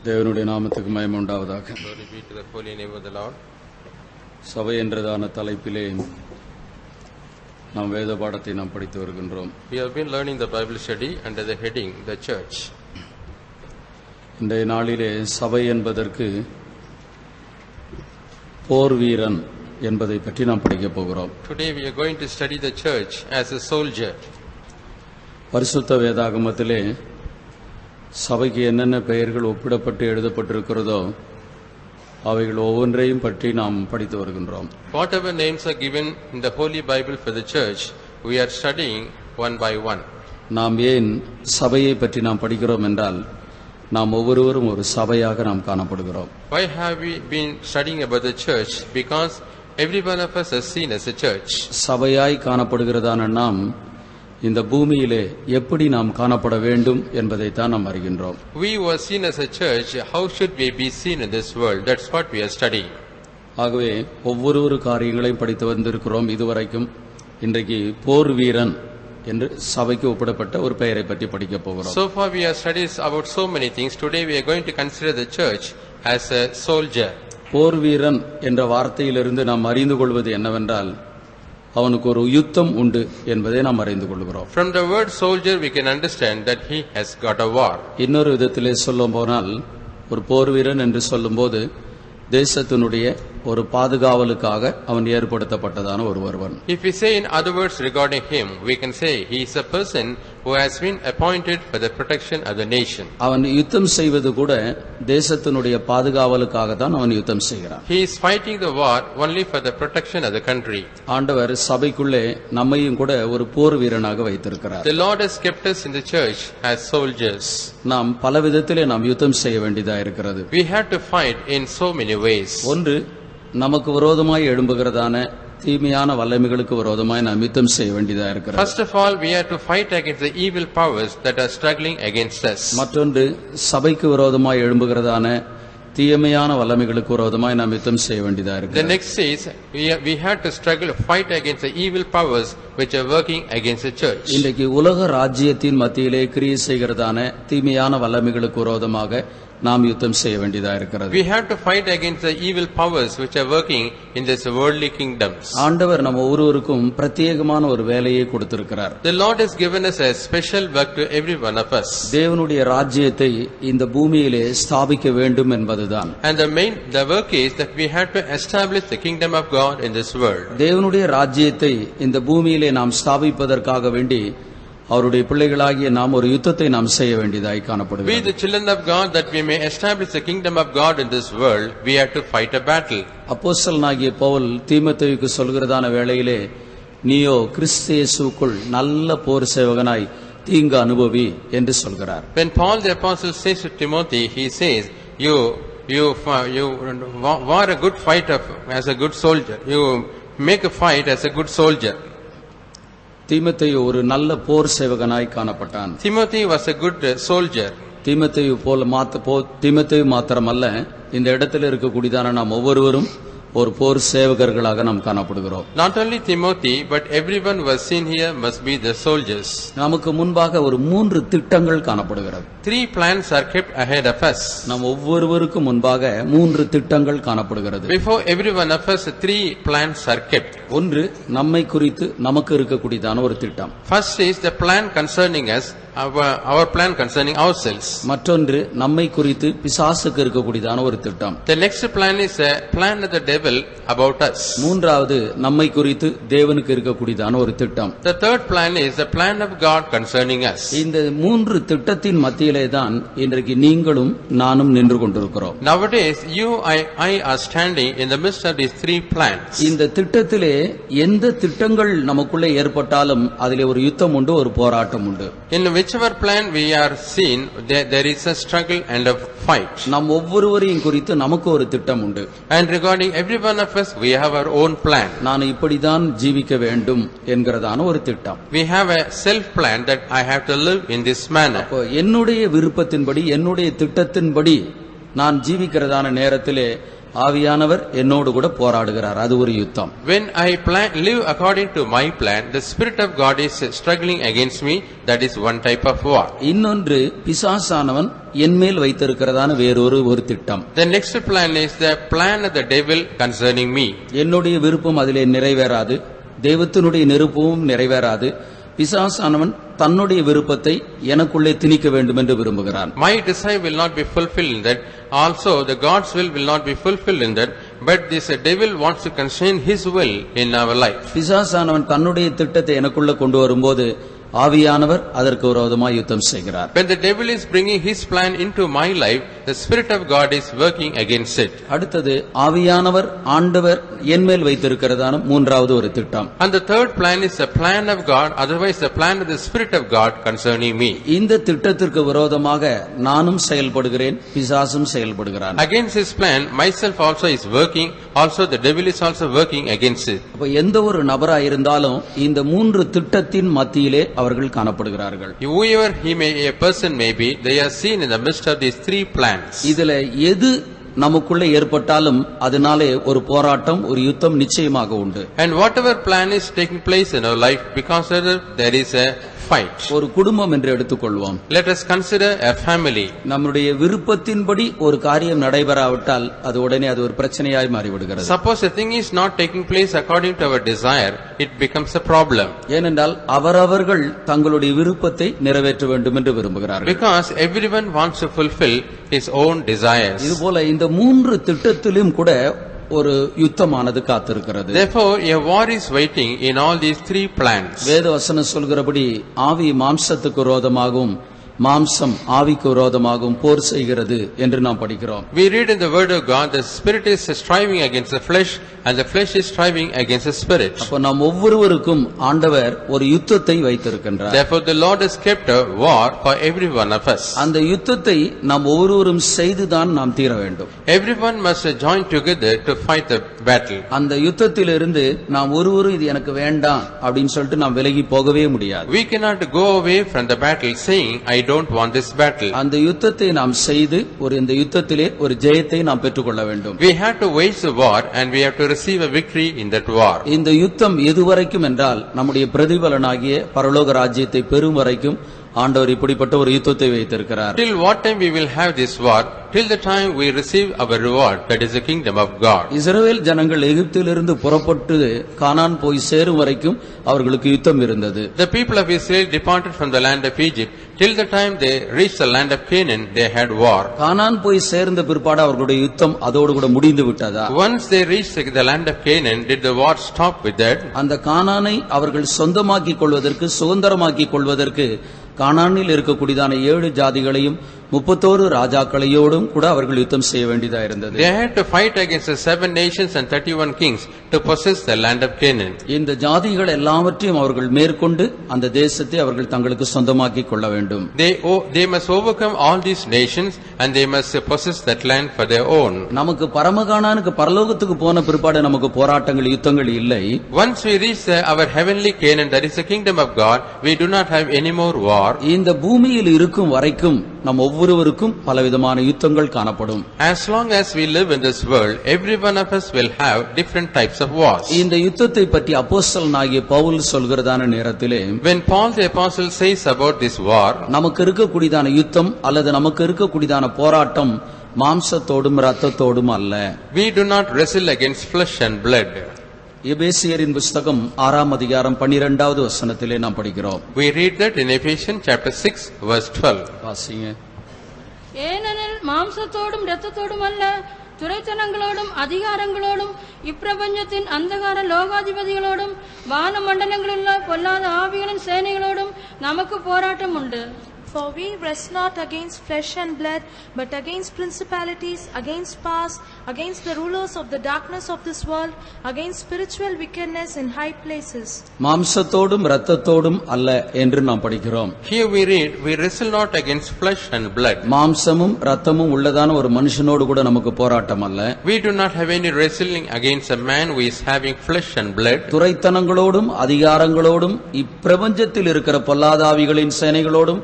தேவனுடைய நாமத்துக்கு மகிமை உண்டாவதாக. Glory be to the holy name of the Lord. சபை என்றதான தலைப்பிலே நாம் வேத பாடத்தை நாம் படித்து வருகின்றோம். We have been learning the Bible study under the heading the church. இன்றைய நாளிலே சபை என்பதற்கு போர் வீரன் என்பதை பற்றி நாம் படிக்கப் போகிறோம். Today we are going to study the church as a soldier. பரிசுத்த வேதாகமத்திலே சபைக்கு என்னென்ன பெயர்கள் ஒப்பிடப்பட்டு எழுதப்பட்டிருக்கிறதோ அவைகள் ஒவ்வொன்றையும் பற்றி நாம் படித்து வருகின்றோம். Whatever names are given in the Holy Bible for the church, we are studying one by one. நாம் ஏன் சபையை பற்றி நாம் படிக்கிறோம் என்றால் நாம் ஒவ்வொருவரும் ஒரு சபையாக நாம் காணப்படுகிறோம். Why have we been studying about the church? Because every one of us is seen as a church. சபையாய் காணப்படுகிறதான நாம் இந்த பூமியிலே எப்படி நாம் காணப்பட வேண்டும் என்பதை தான் நாம் அறிகின்றோம். We were seen as a church. How should we be seen in this world? That's what we are studying. ஆகவே ஒவ்வொரு காரியங்களையும் படித்து வந்திருக்கிறோம் இதுவரைக்கும். இன்றைக்கு போர் வீரன் என்று சபைக்கு ஒப்பிடப்பட்ட ஒரு பெயரை பற்றி படிக்க போகிறோம். So far we have studied about so many things. Today we are going to consider the church as a soldier. போர் வீரன் என்ற வார்த்தையிலிருந்து நாம் அறிந்து கொள்வது என்னவென்றால் அவனுக்கு ஒரு யுத்தம் உண்டு என்பதை நாம் அறிந்து கொள்கிறோம். From the word soldier we can understand that he has got a war. இன்னொரு விதத்திலே சொல்லும் போனால் ஒரு போர் வீரன் என்று சொல்லும்போது தேசத்தினுடைய ஒரு பாதுகாவலுக்காக அவன் ஏற்படுத்தப்பட்டதான ஒருவன். If we say in other words regarding him, we can say he is a person who has been appointed for the protection of the nation. அவன் யுத்தம் செய்வது கூட தேசத்தினுடைய பாதுகாவலுக்காக தான் அவன் யுத்தம் செய்கிறான். He is fighting the war only for the protection of the country. ஆண்டவர் சபைக்குள்ளே நம்மையும் கூட ஒரு போர் வீரனாக வைத்திருக்கிறார். The Lord has kept us in the church as soldiers. நாம் பல விதத்திலே நாம் யுத்தம் செய்ய வேண்டியதா இருக்கிறது. We have to fight in so many ways. ஒன்று நமக்கு விரோதமாய் எழும்புகிறதான தீமையான வல்லமைகளுக்கு விரோதமாய் நாம் யுத்தம் செய்ய வேண்டியதா இருக்கிறது. First of all, we have to fight against the evil powers that are struggling against us. மற்றொன்று சபைக்கு விரோதமாய் எழும்புகிறதான தீமையான வல்லமைகளுக்கு விரோதமாய் நாம் யுத்தம் செய்ய வேண்டியதா The இருக்கிறது. next is we have to struggle, fight against the evil powers which are working against the church. இன்றைக்கு உலக ராஜ்யத்தின் மத்தியிலே கிரியை செய்கிறதான தீமையான வல்லமைகளுக்கு விரோதமாக நாம் யுத்தம் செய்ய வேண்டியதா இருக்கிறது. We have to fight against the evil powers which are working in this worldly kingdoms. ஆண்டவர் நம்ம ஒவ்வொருவருக்கும் பிரத்யேகமான ஒரு வேலையை கொடுத்திருக்கிறார். The Lord has given us a special work to every one of us. தேவனுடைய ராஜ்யத்தை இந்த பூமியிலே ஸ்தாபிக்க வேண்டும் என்பதுதான். And the work is that we have to establish the kingdom of God in this world. தேவனுடைய ராஜ்யத்தை இந்த பூமியிலே நாம் ஸ்தாபிப்பதற்காக வேண்டி அவருடைய பிள்ளைகளாகிய நாம் ஒரு யுத்தத்தை நாம் செய்ய வேண்டியதாய் We காணப்படுகிறது. the children of God, that we may establish the kingdom of God in this world, we have to fight a battle. அப்போஸ்தலனாகிய பவுல் தீமோத்தேயுக்கு சொல்கிறதான வேளையிலே நீயோ கிறிஸ்து இயேசுவுக்குள் நல்ல போர் சேவகனாய் தீங்கு அனுபவி என்று சொல்கிறார். When Paul the apostle says to Timothy, he says, you war a good fight as a good soldier. You make a fight as a good soldier. தீமோத்தேயு ஒரு நல்ல போர் சேவகனாய் காணப்பட்டான். Timothy was a good soldier. தீமோத்தேயு தீமோத்தேயு மாத்திரமல்ல, இந்த இடத்துல இருக்கக்கூடியதான நாம் ஒவ்வொருவரும் ஒரு போர் சேவகர்களாக நாம் காணப்படுகிறோம். Not only Timothy, but everyone who was seen here must be the soldiers. நமக்கு முன்பாக ஒரு 3 திட்டங்கள் காணப்படுகிறது. 3 plans are kept ahead of us. நாம் ஒவ்வொருவருக்கும் முன்பாக 3 திட்டங்கள் காணப்படுகிறது. Before every one of us, 3 plans are kept. ஒன்று நம்மை குறித்து நமக்கு இருக்கக்கூடியதான ஒரு திட்டம். First is the plan concerning us, our plan concerning ourselves. மற்றொன்று நம்மை குறித்து பிசாசுக்கு இருக்கக்கூடியதான ஒரு திட்டம். The next plan is a plan of the devil about us. மூன்றாவது நம்மை குறித்து தேவனுக்கு இருக்கக்கூடியதான ஒரு திட்டம். The third plan is the plan of God concerning us. இந்த 3 திட்டத்தின் மத்தியிலே தான் இன்றைக்கு நீங்களும் நானும் நின்று கொண்டிருக்கிறோம். Nowadays you I are standing in the midst of these 3 plans. இந்த திட்டத்திலே எந்த திட்டங்கள் நமக்குள்ளே ஏற்பட்டாலும் அதிலே ஒரு யுத்தம் உண்டு, ஒரு போராட்டம் உண்டு. In whichever plan we are seen, there is a struggle and a fight. நாம் ஒவ்வொருவரையும் குறித்து நமக்கு ஒரு திட்டம் உண்டு. And regarding every one of us, we have our own plan. நான் இப்படிதான் ஜீவிக்க வேண்டும் என்கிறதான ஒரு திட்டம். We have a self plan that I have to live in this manner. அப்போ என்னுடைய விருப்பத்தின்படி என்னுடைய திட்டத்தின்படி நான் ஜீவிக்கிறதான நேரத்திலே ஆவியானவர் என்னோடு கூட போராடுகிறார். அது ஒரு யுத்தம். When I live according to my plan, the Spirit of God is struggling against me. That is one type of war. இன்னொன்று பிசாசானவன் என்மேல் வைத்திருக்கிறதான வேறொரு திட்டம். The next plan is the plan of the devil concerning me. என்னுடைய விருப்பம் அதிலே நிறைவேறாது, தெய்வத்தினுடைய விருப்பமும் நிறைவேறாது. பிசாசானவன் தன்னுடைய விருப்பத்தை எனக்குள்ளே திணிக்க வேண்டும் என்று விரும்புகிறான். My desire will not be fulfilled in that. Also the God's will not be fulfilled in that. But this devil wants to constrain his will in our life. பிசாசானவன் தன்னுடைய திட்டத்தை எனக்குள்ள கொண்டு வரும்போது ஆவியானவர் அதற்கு விரோதமாய் யுத்தம் செய்கிறார். When the devil is bringing his plan into my life, the Spirit of God is working against it. அடுத்தது ஆவியானவர் ஆண்டவர் என்மேல் வைத்திருக்கிறதான மூன்றாவது ஒரு திட்டம். And the third plan is the plan of God, otherwise the plan of the Spirit of God concerning me. இந்த திட்டத்திற்கு விரோதமாக நானும் செயல்படுகிறேன், பிசாசும் செயல்படுகிறான். Against his plan, myself also is working, also the devil is also working against it. அப்ப எந்த ஒரு நபராய் இருந்தாலும் இந்த மூன்று திட்டத்தின் மத்தியிலே அவர்கள் காணப்படுகிறார்கள். Whoever a person may be, they are seen in the midst of these three plans. இதுல எது நமக்குள்ள ஏற்பட்டாலும் அதனாலே ஒரு போராட்டம், ஒரு யுத்தம் நிச்சயமாக உண்டு. And whatever plan is taking place in our life, because of it, there is a fight. ஒரு குடும்பம் என்று எடுத்துக்கொள்வோம். Let us consider a family. நம்முடைய விருப்பத்தின்படி ஒரு காரியம் நடைபெறாவிட்டால் அது உடனே அது ஒரு பிரச்சனையாய் மாறிவிடுகிறது. Suppose a thing is not taking place according to our desire, it becomes a problem. ஏனென்றால் அவரவர்கள் தங்களுடைய விருப்பத்தை நிறைவேற்ற வேண்டும் என்று விரும்புகிறார்கள். Because everyone wants to fulfill his own desires. இதுபோல இந்த மூன்று திட்டத்திலும் கூட ஒரு யுத்தமானது காத்திருக்கிறது. Therefore a war is waiting in all these three plans. வேதவசனம் சொல்கிறபடி ஆவி மாம்சத்துக்கு விரோதமாகவும் மாம்சம் ஆவிக்கு விரோதமாகவும் போர் செய்கிறது என்று நாம் படிக்கிறோம். We read in the word of God, the spirit is striving against the flesh and the flesh is striving against the spirit. அப்ப நாம் ஒவ்வொருவருக்கும் ஆண்டவர் ஒரு யுத்தத்தை வைத்திருக்கின்றார். Therefore the Lord has kept a war for every one of us. அந்த யுத்தத்தை நாம் ஒவ்வொருவரும் செய்துதான் நாம் தீர வேண்டும். Everyone must join together to fight the battle. அந்த யுத்தத்திலிருந்து நாம் ஒருவரும் இது எனக்கு வேண்டாம் அப்படினு சொல்லிட்டு நாம் விலகி போகவே முடியாது. We cannot go away from the battle saying I don't want this battle. அந்த யுத்தத்தை நாம் செய்து இந்த யுத்தத்திலே ஒரு ஜெயத்தை நாம் பெற்றுக்கொள்ள வேண்டும். We have to wage the war and we have to receive a victory in that war. இந்த யுத்தம் எதுவரைக்கும் என்றால் நம்முடைய பிரதிபலனாகிய பரலோக ராஜ்யத்தை பெறும் வரைக்கும் ஆண்டவர் இப்படிப்பட்ட ஒரு யுத்தத்தை வைத்திருக்கிறார். Till what time we will have this war? Till the time we receive our reward, that is the kingdom of God. இஸ்ரவேல் ஜனங்கள் எகிப்திலிருந்து புறப்பட்டு கானான் போய் சேரும் வரைக்கும் அவர்களுக்கு யுத்தம் இருந்தது. The people of Israel departed from the land of Egypt. Till the time they reached the land of Canaan, they had war. கானான் போய் சேர்ந்த பிற்பாடு அவர்களுடைய யுத்தம் அதோடு கூட முடிந்து விட்டதா? Once they reached the land of Canaan, did the war stop with that? அந்த கானானை அவர்கள் சொந்தமாக்கிக் கொள்வதற்கு, சுதந்திரமாக்கிக் கொள்வதற்கு கானானில் இருக்கக்கூடியதான 7 ஜாதிகளையும் 31 ராஜாக்களையோடும் கூட அவர்கள் யுத்தம் செய்ய வேண்டியதா இருந்தது. They had to fight against the 7 nations and 31 kings to possess the land of Canaan. இந்த ஜாதிகள் எல்லாவற்றையும் அவர்கள் மேற்கொண்டு அந்த தேசத்தை அவர்கள் தங்களுக்கு சொந்தமாக்கிக் கொள்ள வேண்டும். They must overcome all these nations and they must possess that land for their own. நமக்கு பரமகானானுக்கு பரலோகத்துக்கு போன பிற்பாடு நமக்கு போராட்டங்கள், யுத்தங்கள் இல்லை. Once we reach our heavenly Canaan, that is the kingdom of God, we do not have any more war. இந்த பூமியில் இருக்கும் வரைக்கும் நம் ஒவ்வொருவருக்கும் பலவிதமான யுத்தங்கள் காணப்படும். As long as we live in this world, every one of us will have different types of wars. இந்த யுத்தத்தை பற்றி அப்போஸ்தலனாகிய பவுல் சொல்கிறதான நேரத்திலே, when Paul the apostle says about this war, நமக்கு இருக்கக்கூடியதான யுத்தம் அல்லது நமக்கு இருக்கக்கூடியதான போராட்டம் மாம்சத்தோடும் இரத்தத்தோடும் அல்ல. we do not wrestle against flesh and blood. எபேசியரின் புத்தகம் 6ஆம் அதிகாரம் 12வது வசனத்திலே நாம் படிக்கிறோம். We read that in Ephesians chapter 6 verse 12. வாசிங்க. ஏனெனில் மாம்சத்தோடும் இரத்தத்தோடும் அல்ல, துரைத்தனங்களோடும் அதிகாரங்களோடும் இப்பிரபஞ்சத்தின் அந்தகார லோகாதிபதிகளோடும் வான மண்டலங்களிலுள்ள பொல்லாத ஆவிகளின் சேனைகளோடும் நமக்கு போராட்டம் உண்டு. For we wrestle not against flesh and blood, but against principalities, against powers, against the rulers of the darkness of this world, against spiritual wickedness in high places. மாம்சத்தோடும் இரத்தத்தோடும் அல்ல என்று நாம் படிக்கிறோம். Here we read, we wrestle not against flesh and blood. மாம்சமும் இரத்தமும் உள்ளதான ஒரு மனுஷனோடு கூட நமக்கு போராட்டம் அல்ல. We do not have any wrestling against a man who is having flesh and blood. துரைத்தனங்களோடும் அதிகாரங்களோடும் இப்பிரபஞ்சத்தில் இருக்கிற பொல்லாத ஆவிகளின் சேனைகளோடும்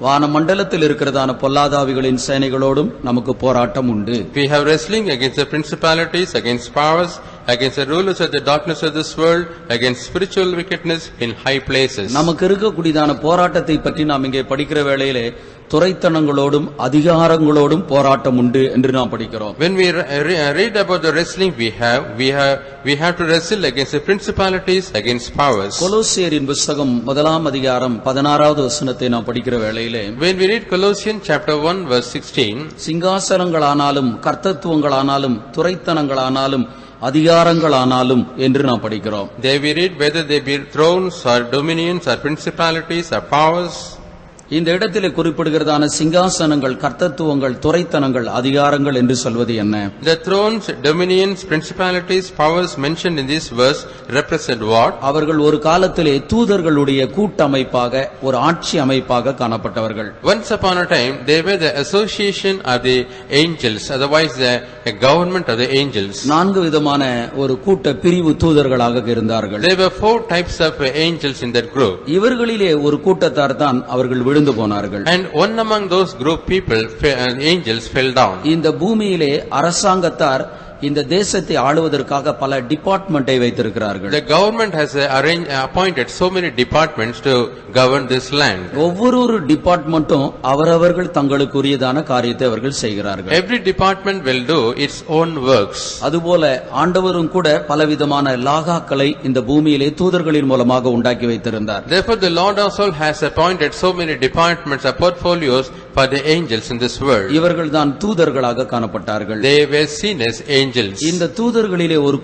வானமண்டலத்தில் இருக்கிறதான பொல்லாதாவிகளின் சேனைகளோடும் நமக்கு போராட்டம் உண்டு. We have wrestling against the principalities, against powers, against the rulers of the darkness of this world, against spiritual wickedness in high places. நமக்கு இருக்கக்கூடியதான போராட்டத்தை பற்றி நாம் இங்கே படிக்கிற வேளையிலே துரைத்தனங்களோடும் அதிகாரங்களோடும் போராட்டம் உண்டு என்று நாம் படிக்கிறோம். When we read about the wrestling we have to wrestle against the principalities, against powers. கொலோசியரின் புத்தகம் 1ஆம் அதிகாரம் 16வது வசனத்தை நாம் படிக்கிற வேளையிலே, When we read Colossians chapter 1 verse 16, சிங்காசனங்களானாலும் கர்த்தத்துவங்களானாலும் துரைத்தனங்களானாலும் அதிகாரங்களானாலும் என்று நாம் படிக்கிறோம். there we read whether they be thrones or dominions or principalities or powers. இந்த இடத்திலே குறிப்பிடுகிறதான சிங்காசனங்கள், கர்த்தத்துவங்கள், துரைத்தனங்கள், அதிகாரங்கள் என்று சொல்வது என்ன? The thrones, dominions, principalities, powers mentioned in this verse represent what? அவர்கள் ஒரு காலத்திலே தூதர்களுடைய கூட்டமைப்பாக, ஒரு ஆட்சி அமைப்பாக காணப்பட்டவர்கள். Once upon a time they were the association of the angels, otherwise the government of the angels. 4 விதமான ஒரு கூட்ட பிரிவு தூதர்களாக இருந்தார்கள். There were 4 types of angels in that group. இவர்களிலே ஒரு கூட்டத்தார் தான் அவர்கள் விழுந்து போனார்கள். And one among those group people, angels, fell down. இந்த பூமியிலே அரசாங்கத்தார் இந்த தேசத்தை ஆளுவதற்காக பல டிபார்ட்மெண்டை வைத்திருக்கிறார்கள். The government has appointed so many departments to govern this land. ஒவ்வொரு டிபார்ட்மெண்ட்டும் அவரவர்கள் தங்களுக்குரியதான காரியத்தை அவர்கள் செய்கிறார்கள். Every department will do its own works. அதுபோல ஆண்டவரும் கூட பலவிதமான லாகாக்களை இந்த பூமியிலே தூதர்களின் மூலமாக உண்டாக்கி வைத்திருந்தார். Therefore the Lord also has appointed so many departments or portfolios for the angels in this world. இவர்கள் தான் தூதர்களாக காணப்பட்டார்கள். They were seen as angels. இந்த தூதர்களிலே ஒரு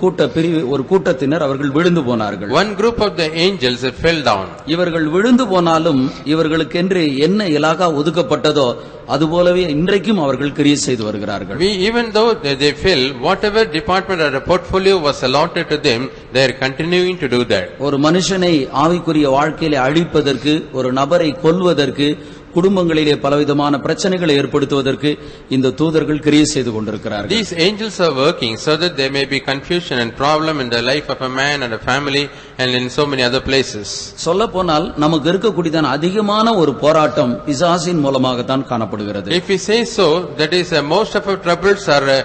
கூட்டத்தினர் அவர்கள் விழுந்து போனார்கள். One group of the angels fell down. இவர்கள் விழுந்து போனாலும் இவர்களுக்கென்று என்ன இலாகா ஒதுக்கப்பட்டதோ அதுபோலவே இன்றைக்கும் அவர்கள் கிரியை செய்து வருகிறார்கள். Even though they fell, whatever department or portfolio was allotted to them, they are continuing to do that. ஒரு மனுஷனை ஆவிக்குரிய வாழ்க்கையிலே அழிப்பதற்கு, ஒரு நபரை கொல்வதற்கு, குடும்பங்களிலே பலவிதமான பிரச்சனைகளை ஏற்படுத்துவதற்கு இந்த தூதர்கள் கிரியை செய்து கொண்டிருக்கிறார்கள். These angels are working so that there may be confusion and problem in the life of a man and a family and in so many other places. சொல்லப்போனால் நமக்கு இருக்கக்கூடியதான அதிகமான ஒரு போராட்டம் பிசாசின் மூலமாக தான் காணப்படுகிறது. If we say so, that is most of our troubles are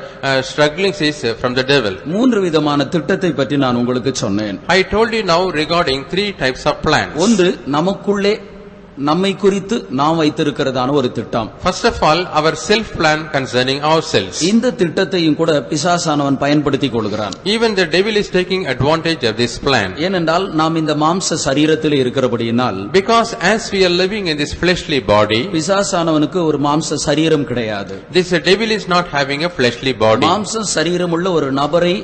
strugglings is from the devil. 3 விதமான திட்டத்தை பற்றி நான் உங்களுக்கு சொன்னேன். I told you now regarding 3 types of plans. ஒன்று, நமக்குள்ளே நம்மை குறித்து நாம் வைத்திருக்கிறதான ஒரு திட்டம். First of all, our self plan concerning ourselves. இந்த திட்டத்தையும் கூட பிசாசானவன் பயன்படுத்திக் கொள்கிறான். Even the devil is taking advantage of this plan. ஏனென்றால் நாம் இந்த மாம்ச சரீரத்தில் இருக்கிறபடியினால், Because as we are living in this fleshly body, பிசாசானவனுக்கு ஒரு மாம்ச சரீரம் கிடையாது. this devil is not having a fleshly body. மாம்ச சரீரம் உள்ள ஒரு நபரை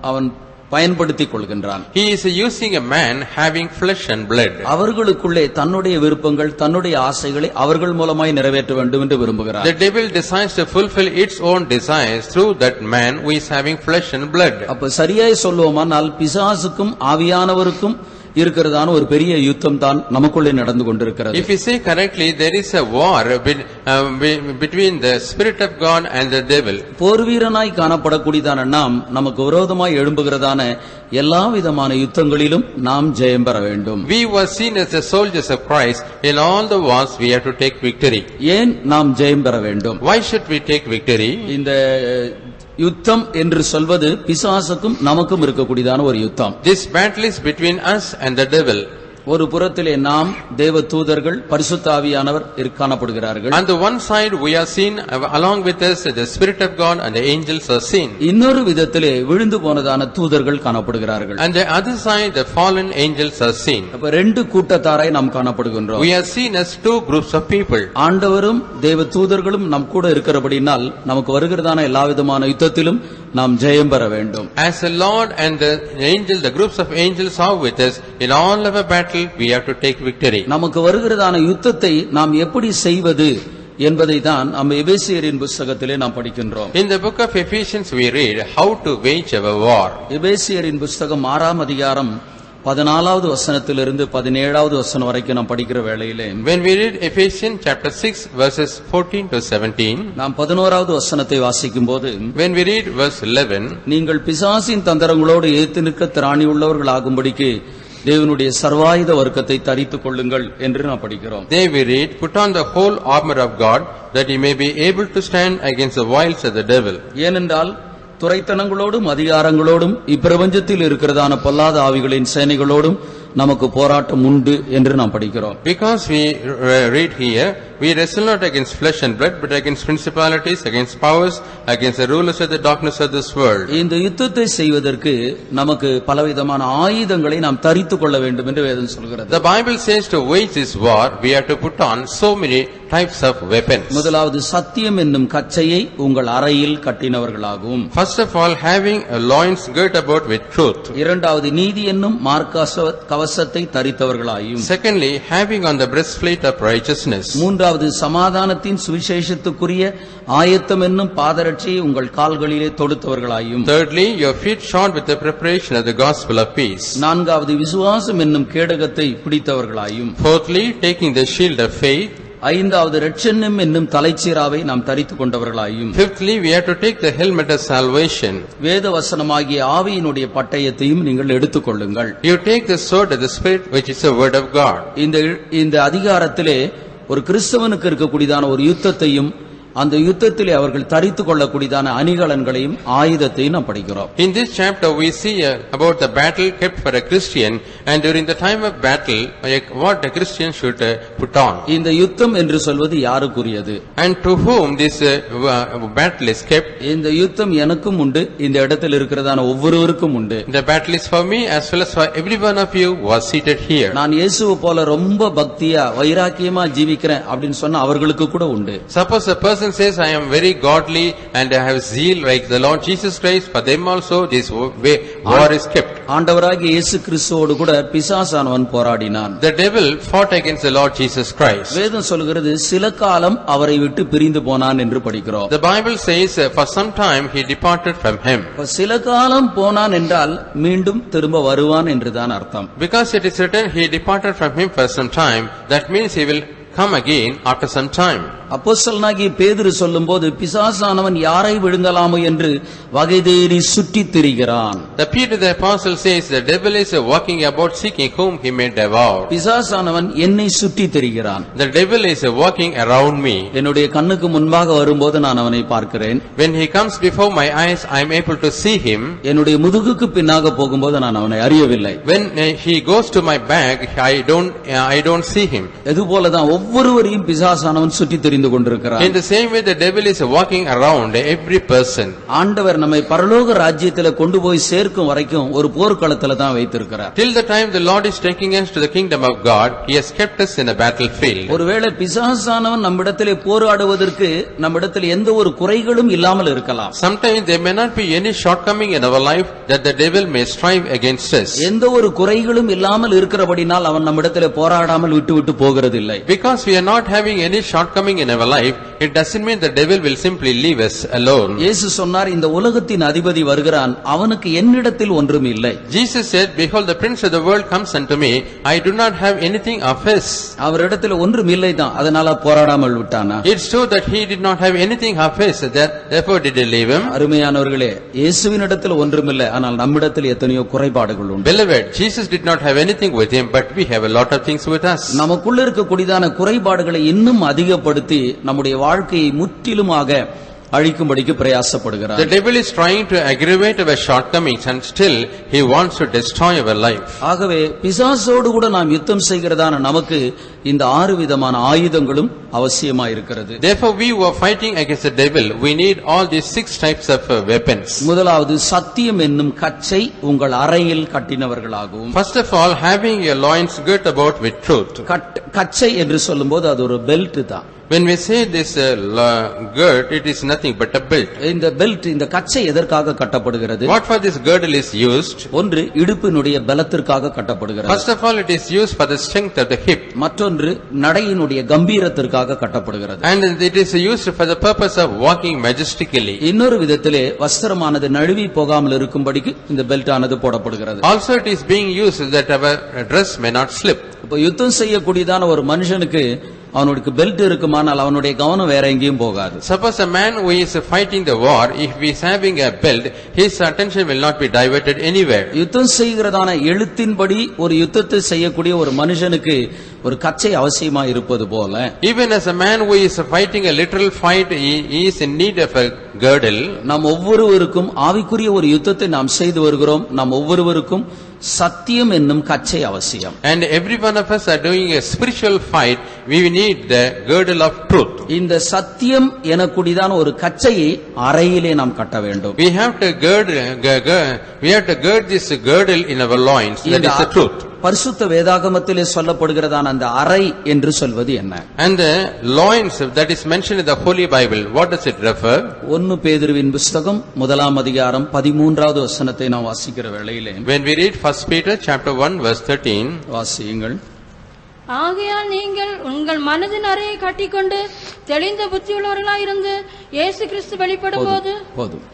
அவன் பயன்படுத்திக் கொள்கின்றான். He is using a man having flesh and blood. அவர்களுக்குள்ளே தன்னுடைய விருப்பங்கள், தன்னுடைய ஆசைகளை அவர்கள் மூலமாய் நிறைவேற்ற வேண்டும் என்று விரும்புகிறார். The devil decides to fulfill its own desires through that man who is having flesh and blood. அப்ப சரியாய் சொல்லுவோமானால் பிசாசுக்கும் ஆவியானவருக்கும் இருக்கிறதான ஒரு பெரிய யுத்தம் தான் நமக்குள்ளே நடந்து கொண்டிருக்கிறது. If we say correctly, there is a war between the spirit of God and the devil. போர்வீரனாய் காணப்படக்கூடியதான நாம் நமக்கு விரோதமாய் எழும்புகிறதான எல்லா விதமான யுத்தங்களிலும் நாம் ஜெயம் பெற வேண்டும். We were seen as the soldiers of Christ. In all the wars we have to take victory. ஏன் நாம் ஜெயம் பெற வேண்டும்? Why should we take victory? இந்த யுத்தம் என்று சொல்வது பிசாசுக்கும் நமக்கும் இருக்கக்கூடியதான ஒரு யுத்தம். This battle is between us and the devil. ஒரு புறத்திலே நாம் தேவ தூதர்கள், பரிசுத்த ஆவியானவர் காணப்படுகிறார்கள். On the one side we are seen, along with us the spirit of God and the angels are seen. இன்னொரு விதத்திலே விழுந்து போனதான தூதர்கள் காணப்படுகிறார்கள். And the other side the fallen angels are seen. அப்ப 2 கூட்டத்தாரை நாம் காணப்படுகின்றோம். We are seen as 2 groups of people. ஆண்டவரும் தேவ தூதர்களும் நம் கூட இருக்கிறபடியால் நமக்கு வருகிறதான எல்லா விதமான யுத்தத்திலும் நாம் ஜெயம் பெற வேண்டும். As the Lord and the angel, the groups of angels are with us, in all of our battle we have to take victory. நமக்கு வருகிறதான யுத்தத்தை நாம் எப்படி செய்வது என்பதை தான் நம்ம எபேசியரின் புத்தகத்திலே நாம் படிக்கின்றோம். In the book of Ephesians we read how to wage our war. எபேசியரின் புத்தகம் 6ஆம் அதிகாரம் 14வது வசனத்திலிருந்து 17வது வசனம் வரைக்கும் நாம் படிக்கிற வேளையிலே, When we read Ephesians chapter 6 verses 14 to 17, நாம் 11வது வசனத்தை வாசிக்கும்போது, when we read verse 11, நீங்கள் பிசாசின் தந்திரங்களோடு எதிர்த்து நிற்க திராணி உள்ளவர்கள் ஆகும்படிக்கு தேவனுடைய சர்வாயுத வர்க்கத்தை தரித்துக் கொள்ளுங்கள் என்று நாம் படிக்கிறோம். There we read, put on the whole armor of God, that ye may be able to stand against the wiles of the devil. ஏனென்றால் துரைத்தனங்களோடும் அதிகாரங்களோடும் இப்பிரபஞ்சத்தில் இருக்கிறதான பொல்லாத ஆவிகளின் சேனைகளோடும் நமக்கு போராட்டம் உண்டு என்று நாம் படிக்கிறோம். Because we read here, we wrestle not against flesh and blood, but against principalities, against powers, against the rulers of the darkness of this world. இந்த யுத்தத்தை செய்வதற்கு நமக்கு பலவிதமான ஆயுதங்களை நாம் தரித்துக் கொள்ள வேண்டும் என்று வேதம் சொல்கிறது. The Bible says to wage this war, we have to put on so many types of weapons. முதலாவது சத்தியம் என்னும் கச்சையை உங்கள் அறையில் கட்டினவர்களாகும். First of all, having a loins girt about with truth. இரண்டாவது நீதி என்னும் மார்க்க கவசத்தை தரித்தவர்களாயும். Secondly, having on the breastplate of righteousness. மூன்றாவது சமாதானத்தின் சுவிசேஷத்துக்குரிய ஆயத்தம் என்னும் பாதரட்சியை உங்கள் கால்களிலே தொடுத்தவர்களாயும். Thirdly, your feet shod with the preparation of the gospel of peace. நான்காவது விசுவாசம் என்னும் கேடகத்தை பிடித்தவர்களாயும். Fourthly, taking the shield of faith. ஐந்தாவது இரட்சண்யம் என்னும் தலைச்சீராவை நாம் தரித்துக் கொண்டவர்களாயும். Fifthly, we have to take the helmet of salvation. வேத வசனமாகிய ஆவியினுடைய பட்டயத்தையும் நீங்கள் எடுத்துக்கொள்ளுங்கள். You take the sword of the Spirit, which is the word of God. இந்த அதிகாரத்திலே ஒரு கிறிஸ்தவனுக்கு இருக்கக்கூடியதான ஒரு யுத்தத்தையும் அந்த யுத்தத்திலே அவர்கள் தரித்துக் கொள்ளக்கூடியதான அணிகலன்களையும் ஆயுதத்தையும் நாம் படிக்கிறோம். In this chapter we see about the battle kept for a Christian, and during the time of battle what a Christian should put on. இந்த யுத்தம் என்று சொல்வது யாருக்குரியது? And to whom this battle is kept? இந்த யுத்தம் எனக்கும் உண்டு, இந்த இடத்தில் இருக்கிறதான ஒவ்வொருவருக்கும் உண்டு. The battle is for me as well as for every one of you who are seated here. நான் இயேசுவை போல ரொம்ப பக்தியா வைராக்கியமா ஜீவிக்கிறேன் அப்படின்னு சொன்னா அவர்களுக்கு கூட உண்டு. Suppose a person says, I am very godly and I have zeal like the Lord Jesus Christ, for them also this war is kept. ஆண்டவராகிய இயேசு கிறிஸ்துவோடு கூட பிசாசானவன் போராடினான். The devil fought against the Lord Jesus Christ. வேதம் சொல்கிறது சில காலம் அவரை விட்டு பிரிந்து போனான் என்று படிக்கிறோம். The Bible says for some time he departed from him. சில காலம் போனான் என்றால் மீண்டும் திரும்ப வருவான் என்றுதான் அர்த்தம். Because it is written he departed from him for some time, that means he will come again after some time. அப்போஸ்தலனாகிய பேதுரு சொல்லும்போது பிசாசானவன் யாரை விழுங்கலாமோ என்று வகை தேடி சுற்றித் திரிகிறான். The Peter the apostle says the devil is walking about seeking whom he may devour. பிசாசானவன் என்னை சுற்றித் திரிகிறான். The devil is walking around me. என்னுடைய கண்ணுக்கு முன்பாக வரும்போது நான் அவனை பார்க்கிறேன். When he comes before my eyes, I am able to see him. என்னுடைய முதுகுக்கு பின்னாக போகும்போது நான் அவனை அறியவில்லை. When he goes to my back, I don't see him. இதுபோலதான் ஒவ்வொருவரையும் பிசாசானவன் சுற்றித் திரிந்து கொண்டிருக்கிறான். In the same way the devil is walking around every person. ஆண்டவர் நம்மை பரலோக ராஜ்யத்திலே கொண்டு போய் சேர்க்கும் வரைக்கும் ஒரு போர்க்களத்திலே தான் வைத்திருக்கிறார். Till the time the Lord is taking us to the kingdom of God, he has kept us in a battlefield. ஒருவேளை பிசாசானவன் நம்மிடத்திலே போராடுவதற்கு நம்மிடத்தில் எந்த ஒரு குறைகளும் இல்லாமல் இருக்கலாம். Sometimes there may not be any shortcoming in our life that the devil may strive against us. எந்த ஒரு குறைகளும் இல்லாமல் இருக்கிறபடினால் அவன் நம்மிடத்திலே போராடாமல் விட்டு போகிறதில்லை. Because we are not having any shortcoming in our life, it doesn't mean the devil will simply leave us alone. இயேசு சொன்னார், இந்த உலகத்தின் அதிபதி வருகிறான், அவனுக்கு என்னிடத்தில் ஒன்றும் இல்லை. Jesus said, behold, the prince of the world comes unto me, I do not have anything of his. அவரிடத்தில் ஒன்றும் இல்லை தான், அதனால போராடாமல் விட்டானா? It's true that he did not have anything of his, therefore did he leave him. அருமையானவர்களே, இயேசுவினிடத்தில் ஒன்றும் இல்லை, ஆனால் நம்மிடத்தில் எத்தனையோ குறைபாடுகள் உண்டு. Beloved, Jesus did not have anything with him, but we have a lot of things with us. நமக்குள்ள இருக்கக்கூடியதான குறைபாடுகளை இன்னும் அதிகப்படுத்தி நம்முடைய வாழ்க்கையை முற்றிலுமாக அழிக்கும்படிக்கு பிரயாசப்படுகிறார். The devil is trying to aggravate our shortcomings, and still he wants to destroy our life. ஆகவே பிசாசோடு கூட நாம் யுத்தம் செய்கிறதான நமக்கு இந்த 6 விதமான ஆயுதங்களும் அவசியமாக இருக்கிறது. Therefore we who are fighting against the devil, we need all these 6 types of weapons. முதலாவது சத்தியம் என்னும் கச்சை உங்கள் அறையில் கட்டினவர்களாகவும். First of all, having your loins girt about with truth. கச்சை என்று சொல்லும்போது அது ஒரு பெல்ட் தான். When we say this girt, it is nothing but a belt. இந்த பெல்ட், இந்த கச்சை எதற்காக கட்டப்படுகிறது? What for this girdle is used? ஒன்று இடுப்பினுடைய பலத்திற்காக கட்டப்படுகிறது. First of all, it is used for the strength of the hip. மற்றொன்று நடையினுடைய கம்பீரத்திற்காக கட்டப்படுகிறது. And it is used for the purpose of walking majestically. இன்னொரு விதத்திலே வஸ்திரமானது நழுவி போகாமல் இருக்கும்படிக்கு இந்த பெல்ட் ஆனது போடப்படுகிறது. Also it is being used that our dress may not slip. இப்ப யுத்தம் செய்யக்கூடியதான ஒரு மனுஷனுக்கு அவனுக்கு பெல்ட் இருக்குமானால் அவனுடைய கவனம் வேற எங்கேயும் போகாது. Suppose a man who is fighting the war, if he is having a belt, his attention will not be diverted anywhere. யுத்தம் செய்கிறதான எழுத்தின்படி ஒரு யுத்தத்தை செய்யக்கூடிய ஒரு மனுஷனுக்கு ஒரு கச்சை அவசியமா இருப்பது போல, Even as a man who is fighting a literal fight, he is in need of a girdle. நாம் ஒவ்வொருவருக்கும் ஆவிக்குரிய ஒரு யுத்தத்தை நாம் செய்து வருகிறோம். நாம் ஒவ்வொருவருக்கும் சத்தியம் என்னும் கச்சை அவசியம். And every one of us are doing a spiritual fight. We need the girdle of truth. இந்த சத்தியம் எனக்கூடியதான ஒரு கச்சையை அறையிலே நாம் கட்ட வேண்டும். We have to gird this girdle in our loins. That is the truth. பரிசுத்த வேதாகமத்திலே சொல்லப்படுகிறதான அந்த அறை என்று சொல்வது என்ன? And the loins that is mentioned in the Holy Bible, what does it refer? 1 பேதுருவின் புத்தகம் 1ஆம் அதிகாரம் 13வது வசனத்தை நாம் வாசிக்கிற வேளையிலே, When we read 1 Peter chapter 1 verse 13, வாசியுங்கள். ஆகையால் நீங்கள் உங்கள் மனதின் அறையை கட்டிக்கொண்டு தெளிந்த புத்தியுள்ளவர்களாயிருந்து இயேசு கிறிஸ்து வெளிப்படும் போது போதும்.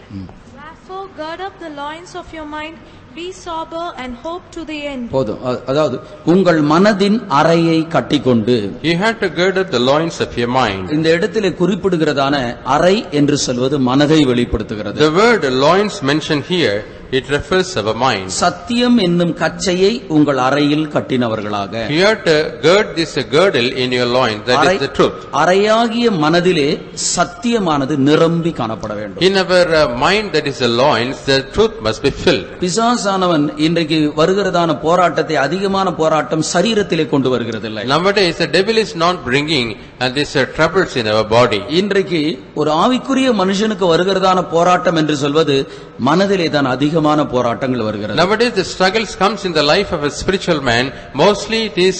Wherefore gird up the loins of your mind, be sober and hope to the end. போதும். அதாவது உங்கள் மனதின் அறையை கட்டிக்கொண்டு, you have to gird up the loins of your mind. இந்த இடத்திலே குறிப்பிடுகிறதான அறை என்று சொல்வது மனதை வெளிப்படுத்துகிறது. The word loins mentioned here, it refers our mind. சத்தியம் என்னும் கச்சையை உங்கள் அறையில் கட்டினவர்களாக, You have to gird this girdle in your loins, that is the truth. அறையாகிய மனதிலே சத்தியமானது நிரம்பி காணப்பட வேண்டும். In our mind, that is the loins, the truth must be filled. பிசாசானவன் இன்றைக்கு வருகிறதான போராட்டத்தை, அதிகமான போராட்டம் சரீரத்திலே கொண்டு வருகிறதில்லை. Nowadays the devil is not bringing these troubles in our body. இன்றைக்கு ஒரு ஆவிக்குரிய மனுஷனுக்கு வருகிறதான போராட்டம் என்று சொல்வது மனதிலே தான் அதிகமான போராட்டங்கள் வருகிறது. Nowadays the struggles comes in the life of a spiritual man, mostly it is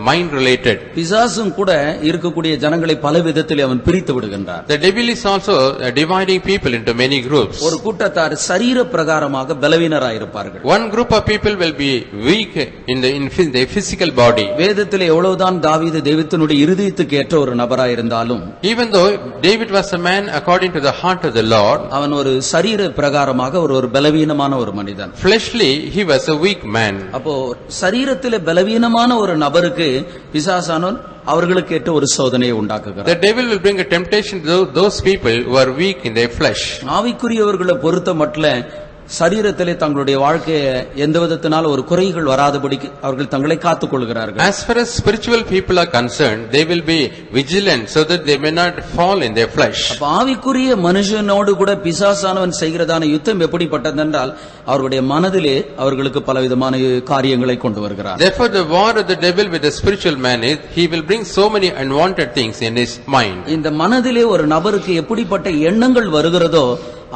mind related. பிசாசும் கூட இருக்கக்கூடிய ஜனங்களை பல விதத்திலே அவன் பிரித்து விடுகின்றார். The devil is also dividing people into many groups. ஒரு கூட்டத்தார் சரீர பிரகாரமாக பலவீனராய் இருப்பார்கள். One group of people will be weak in the physical body. வேதத்திலே எவ்வளவுதான் தாவீது தெய்வத்தினுடைய இருதயத்துக்கு ஏற்ற ஒரு நபராய் இருந்தாலும், Even though David was a man according to the heart of the Lord, அவன் ஒரு சரீர பிரகாரமாக ஒரு பலவீனமான ஒரு மனிதன். fleshly he was a weak man. அப்போ சரீரத்திலே பலவீனமான ஒரு நபருக்கு பிசாசானவன் அவர்களுக்கு ஏற்ற ஒரு சோதனையை உண்டாக்குகிறார். The devil will bring a temptation to those people who are weak in their flesh. ஆவிக்குரியவர்களை பொறுத்த மட்டும் சரீரத்திலே தங்களுடைய வாழ்க்கையை எந்த விதத்தினால் ஒரு குறைகள் வராதபடிக்கு அவர்கள் தங்களை காத்துக் கொள்கிறார்கள். As far as spiritual people are concerned, they will be vigilant so that they may not fall in their flesh. அப்ப ஆவிக்குரிய மனுஷனோடு கூட பிசாசானவன் செய்கிறதான யுத்தம் எப்படிப்பட்டதென்றால் அவருடைய மனதிலே அவர்களுக்கு பலவிதமான காரியங்களை கொண்டு வருகிறார். Therefore the war of the devil with the spiritual man is, he will bring so many unwanted things in his mind. இந்த மனதிலே ஒரு நபருக்கு எப்படிப்பட்ட எண்ணங்கள் வருகிறதோ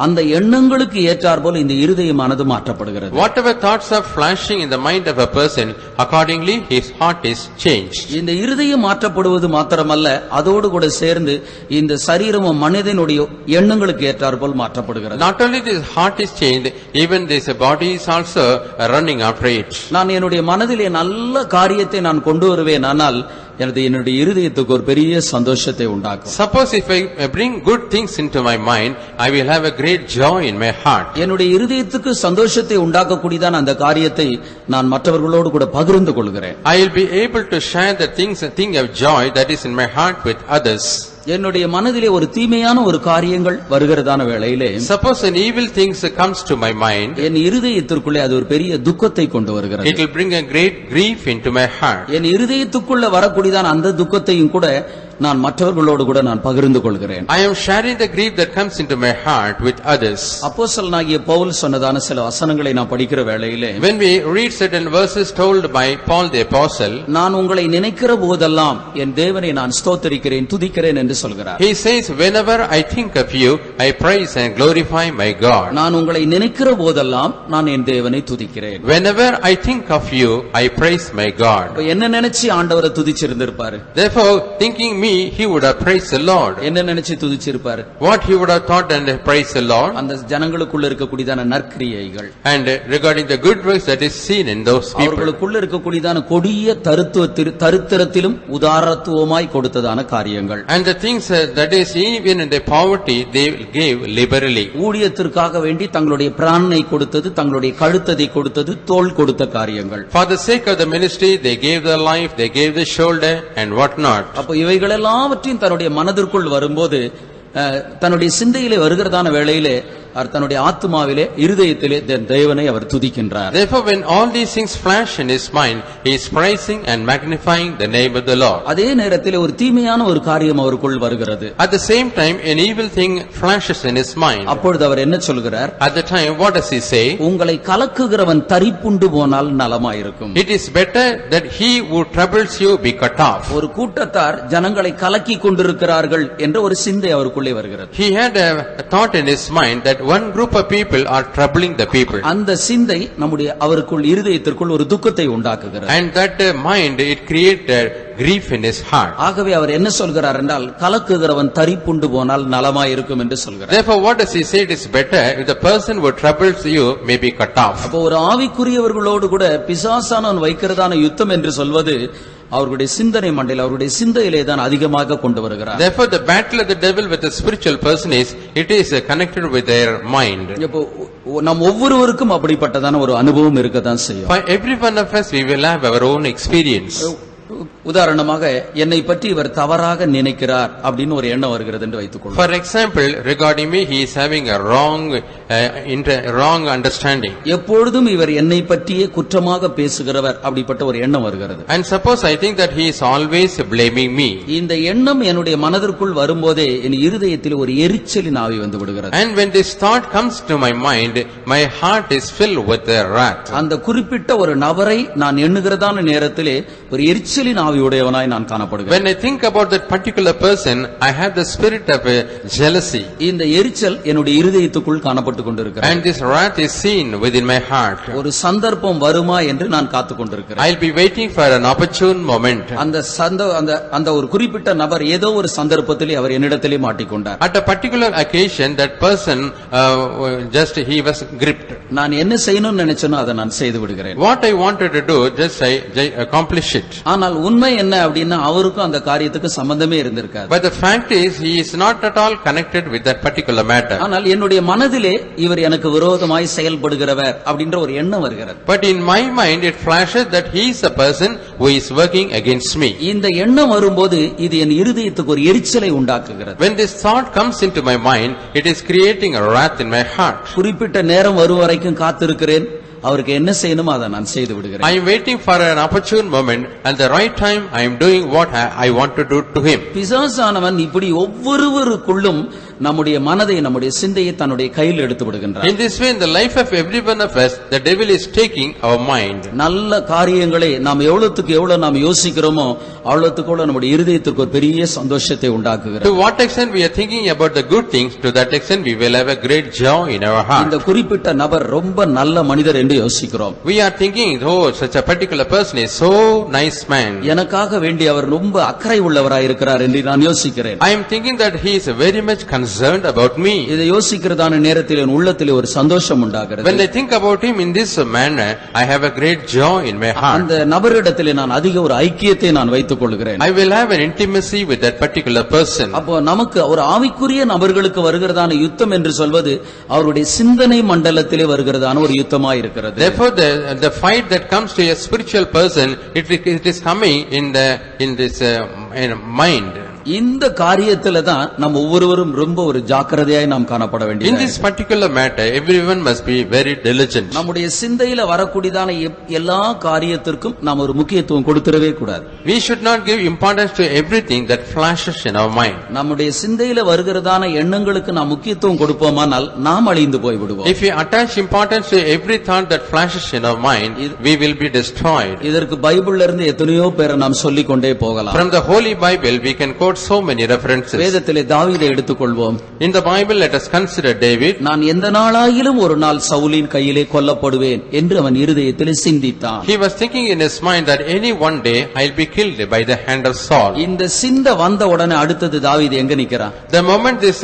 அந்த எண்ணங்களுக்கு ஏற்றாற்போல் இந்த இருதயமானது மாற்றப்படுகிறது. Whatever thoughts are flashing in the mind of a person, accordingly his heart is changed. இந்த இருதயம் மாற்றப்படுவது மாத்திரமல்ல, அதோடு கூட சேர்ந்து இந்த சரீரமும் மனிதனுடைய எண்ணங்களுக்கு ஏற்றாற்போல் மாற்றப்படுகிறது. Not only this heart is changed, even this body is also running after it. நான் என்னுடைய மனதிலே நல்ல காரியத்தை நான் கொண்டு வருவேன், ஆனால் என்னுடைய இருதயத்துக்கு ஒரு பெரிய சந்தோஷத்தை உண்டாக்கும். Suppose if I bring good things into my mind, I will have a great joy in my heart. என்னுடைய இருதயத்துக்கு சந்தோஷத்தை உண்டாக்கக்கூடியதான அந்த காரியத்தை நான் மற்றவர்களோடு கூட பகிர்ந்து கொள்கிறேன். I will be able to share the thing of joy that is in my heart with others. என்னுடைய மனதிலே ஒரு தீமையான ஒரு காரியங்கள் வருகிறதான வேளையிலே, Suppose an evil thing comes to my mind, என் இருதயத்திற்குள்ளே அது ஒரு பெரிய துக்கத்தை கொண்டு வருகிறது. it will bring a great grief into my heart. என் இருதயத்துக்குள்ள வரக்கூடியதான அந்த துக்கத்தையும் கூட நான் மற்றவர்களோடு கூட நான் பகிர்ந்து கொள்கிறேன். I am sharing the grief that comes into my heart with others. அப்போஸ்தலனாகிய பவுல் சொன்னதான சில வசனங்களை நான் படிக்கிற வேளையிலே, When we read certain verses told by Paul the apostle, நான் உங்களை நினைக்கிற போதெல்லாம் என் தேவனை நான் ஸ்தோத்திரிக்கிறேன், துதிக்கிறேன் என்று சொல்கிறார். he says, whenever I think of you, I praise and glorify my God. நான் உங்களை நினைக்கிற போதெல்லாம் நான் என் தேவனை துதிக்கிறேன். Whenever I think of you, I praise my God. என்ன நினைச்சு ஆண்டவரை துதிச்சிருந்திருப்பாரு? Therefore, thinking me me, he would have praised the Lord. என்ன நினைச்சு துதிச்சிருப்பாரு? What he would have thought and praised the Lord. அந்த ஜனங்களுக்குள்ள இருக்கக்கூடியதான நற்கிரியைகள், And regarding the good works that is seen in those people. அவர்களுக்குள்ள இருக்கக்கூடியதான கொடிய தரித்திரத்திலும் உதாரத்துவமாய் கொடுத்ததான காரியங்கள். And the things that is even in their poverty, they gave liberally. ஊழியத்திற்காக வேண்டி தங்களுடைய பிராணனை கொடுத்தது, தங்களுடைய கழுத்ததை கொடுத்தது, தோள் கொடுத்த காரியங்கள். For the sake of the ministry, they gave their life, they gave the shoulder and what not. அப்ப இவைகள் எல்லாவற்றையும் தன்னுடைய மனதிற்குள் வரும்போது, தன்னுடைய சிந்தையிலே வருகிறதான வேளையிலே தன்னுடைய ஆத்மாவிலே இருதயத்திலே தேவனை அவர் துதிக்கின்றார். Therefore when all these things flash in his mind, he is praising and magnifying the name of the Lord. அதே நேரத்தில் ஒரு தீமையான ஒரு காரியம் அவருக்குள் வருகிறது. At the same time an evil thing flashes in his mind. அப்பொழுது அவர் என்ன சொல்கிறார்? At the time what does he say? உங்களை கலக்குகிறவன் தரிப்புண்டு போனால் நலமாயிருக்கும். It is better that he who troubles you be cut off. ஒரு கூட்டத்தார் ஜனங்களை கலக்கி கொண்டிருக்கிறார்கள் என்ற ஒரு சிந்தை அவருக்குள்ளே வருகிறது. He had a thought in his mind that one group of people are troubling the people. அந்த சிந்தை நம்முடைய அவருக்குள் இருதயத்திற்குள் ஒரு துக்கத்தை உண்டாக்குகிறது. And that mind, it created grief in his heart. ஆகவே அவர் என்ன சொல்கிறார் என்றால், கலக்குகிறவன் தரிப்புண்டு போனால் நலமாயிருக்கும் என்று சொல்கிறார். Therefore what does he say? It is better if the person who troubles you may be cut off. அப்போ ஒரு ஆவிக்குரியவர்களோடு கூட பிசாசானவன் வைக்கிறதான யுத்தம் என்று சொல்வது அவர்களுடைய சிந்தனை மண்டையில், அவருடைய சிந்தையிலே தான் அதிகமாக கொண்டு வருகிறார். Therefore the battle of the devil with the spiritual person is, it is connected with their mind. இப்போ நம் ஒவ்வொருவருக்கும் அப்படிப்பட்டதான ஒரு அனுபவம் இருக்கத்தான் செய்யும். For every one of us we will have our own experience. உதாரணமாக என்னை பற்றி இவர் தவறாக நினைக்கிறார் அப்படின்னு ஒரு எண்ணம் வருகிறது என்று வைத்துக்கொள்வோம். For example, regarding me, he is having a wrong understanding. எப்பொழுதும் இவர் என்னை பற்றியே குற்றமாக பேசுகிறவர் அப்படிப்பட்ட ஒரு எண்ணம் வருகிறது. And suppose I think that he is always blaming me. இந்த எண்ணம் என்னுடைய மனதிற்குள் வரும்போதே என் இருதயத்தில் ஒரு எரிச்சலின் ஆவி வந்து விடுகிறது. And when this thought comes to my mind, my heart is filled with the wrath. அந்த குறிப்பிட்ட ஒரு நபரை நான் எண்ணுகிறதான நேரத்திலே ஒரு எரிச்சலின் ஆவி உடையவனாய் நான் காணப்படுகிறேன். When I think about that particular person, I have the spirit of jealousy. இந்த எரிச்சல் என்னுடைய இருதயத்துக்குள் காணப்பட்டு கொண்டிருக்கிறது. And this wrath is seen within my heart. ஒரு சந்தர்ப்பம் வருமா என்று நான் காத்துக் கொண்டிருக்கிறேன். I'll be waiting for an opportune moment. அந்த ஒரு குறிப்பிட்ட நபர் ஏதோ ஒரு சந்தர்ப்பத்திலே அவர் என்னிடத்திலே மாட்டிக்கொண்டார். At a particular occasion, that person he was gripped. நான் என்ன செய்யணும்னு நினைச்சேனோ அதை நான் செய்து விடுகிறேன். What I wanted to do, just I accomplish it. ஆனால் உண்மை என்ன அப்படின்னா அவருக்கும் அந்த காரியத்துக்கு சம்பந்தமே இருந்திருக்காது. But the fact is, he is not at all connected with that particular matter. ஆனால் என்னுடைய மனதிலே இவர் எனக்கு விரோதமாய் செயல்படுகிறவர் அப்படின்ற ஒரு எண்ணம் வருகிறது. But in my mind, it flashes that he is a person who is working against me. இந்த எண்ணம் வரும்போது இது என் இருதயத்துக்கு ஒரு எரிச்சலை உண்டாக்குகிறது. When this thought comes into my mind, it is creating a wrath in my heart. குறிப்பிட்ட நேரம் வரும் வரைக்கும் காத்திருக்கிறேன், அவருக்கு என்ன செய்யணுமோ அதை நான் செய்து விடுகிறேன். I am waiting for an opportune moment, and the right time I am doing what I want to do to him. பிசாசானவன் இப்படி ஒவ்வொருவருக்குள்ளும் நம்முடைய மனதை, நம்முடைய சிந்தையை தன்னுடைய கையில் எடுத்து விடுகின்றான். In this way, in the life of every one of us, the devil is taking our mind. நல்ல காரியங்களை நாம் எவ்வளவு நாம் யோசிக்கிறோமோ அவ்வளவுக்கு நம்முடைய இருதயத்திற்கு ஒரு பெரிய சந்தோஷத்தை உண்டாக்குகிறது. To what extent we are thinking about the good things, to that extent we will have a great joy in our heart. இந்த குறிப்பிட்ட நபர் ரொம்ப நல்ல மனிதர் என்று யோசிக்கிறோம். We are thinking, oh, such a particular person is so nice man. எனக்காக வேண்டி அவர் ரொம்ப அக்கறை உள்ளவராய் இருக்கிறார் என்று நான் யோசிக்கிறேன். I am thinking that he is very much concerned about me. இதை யோசிக்கிறதான நேரத்தில் என் உள்ளத்திலே ஒரு சந்தோஷம் உண்டாகிறது. When I think about him in this manner, I have a great joy in my heart. அந்த நபரிடத்திலே நான் அதிக ஒரு ஐக்கியத்தை நான் வைத்துக் கொள்கிறேன். I will have an intimacy with that particular person. அப்போ நமக்கு ஒரு ஆவிக்குரிய நபர்களுக்கு வருகிறதான யுத்தம் என்று சொல்வது அவருடைய சிந்தனை மண்டலத்திலே வருகிறதான ஒரு யுத்தமாய் இருக்கிறது. Therefore the fight that comes to a spiritual person, it is coming in this mind. இந்த காரியத்துல தான் நம்ம ஒவ்வொருவரும் ரொம்ப ஒரு ஜாக்கிரதையாய் நாம் காணப்பட வேண்டியது. In this particular matter, everyone must be very diligent. நம்முடைய சிந்தையில வரக்கூடியதான எல்லா காரியத்திற்கும் நாம் ஒரு முக்கியத்துவம் கொடுத்துடவே கூடாது. We should not give importance to everything that flashes in our mind. நம்முடைய சிந்தையில வருகிறதான எண்ணங்களுக்கு நாம் முக்கியத்துவம் கொடுப்போமானால் நாம் அழிந்து போய் விடுவோம். If we attach importance to every thought that flashes in our mind, we will be destroyed. இதற்கு பைபிள்ல இருந்து எத்தனையோ பேரை நாம் சொல்லிக் கொண்டே போகலாம். From the Holy Bible, we can quote quote so many references. வேதத்திலே தாவீதை எடுத்துக்கொள்வோம். In the Bible, let us consider David. நான் எந்த நாளாயிலும் ஒரு நாள் சவுலின் கையிலே கொல்லப்படுவேன் என்று அவன் இருதயத்திலே சிந்தித்தான். He was thinking in his mind that any one day I'll be killed by the hand of Saul. இந்த சிந்தை வந்த உடனே அடுத்தது தாவீது எங்க நிக்கிறான்? The moment this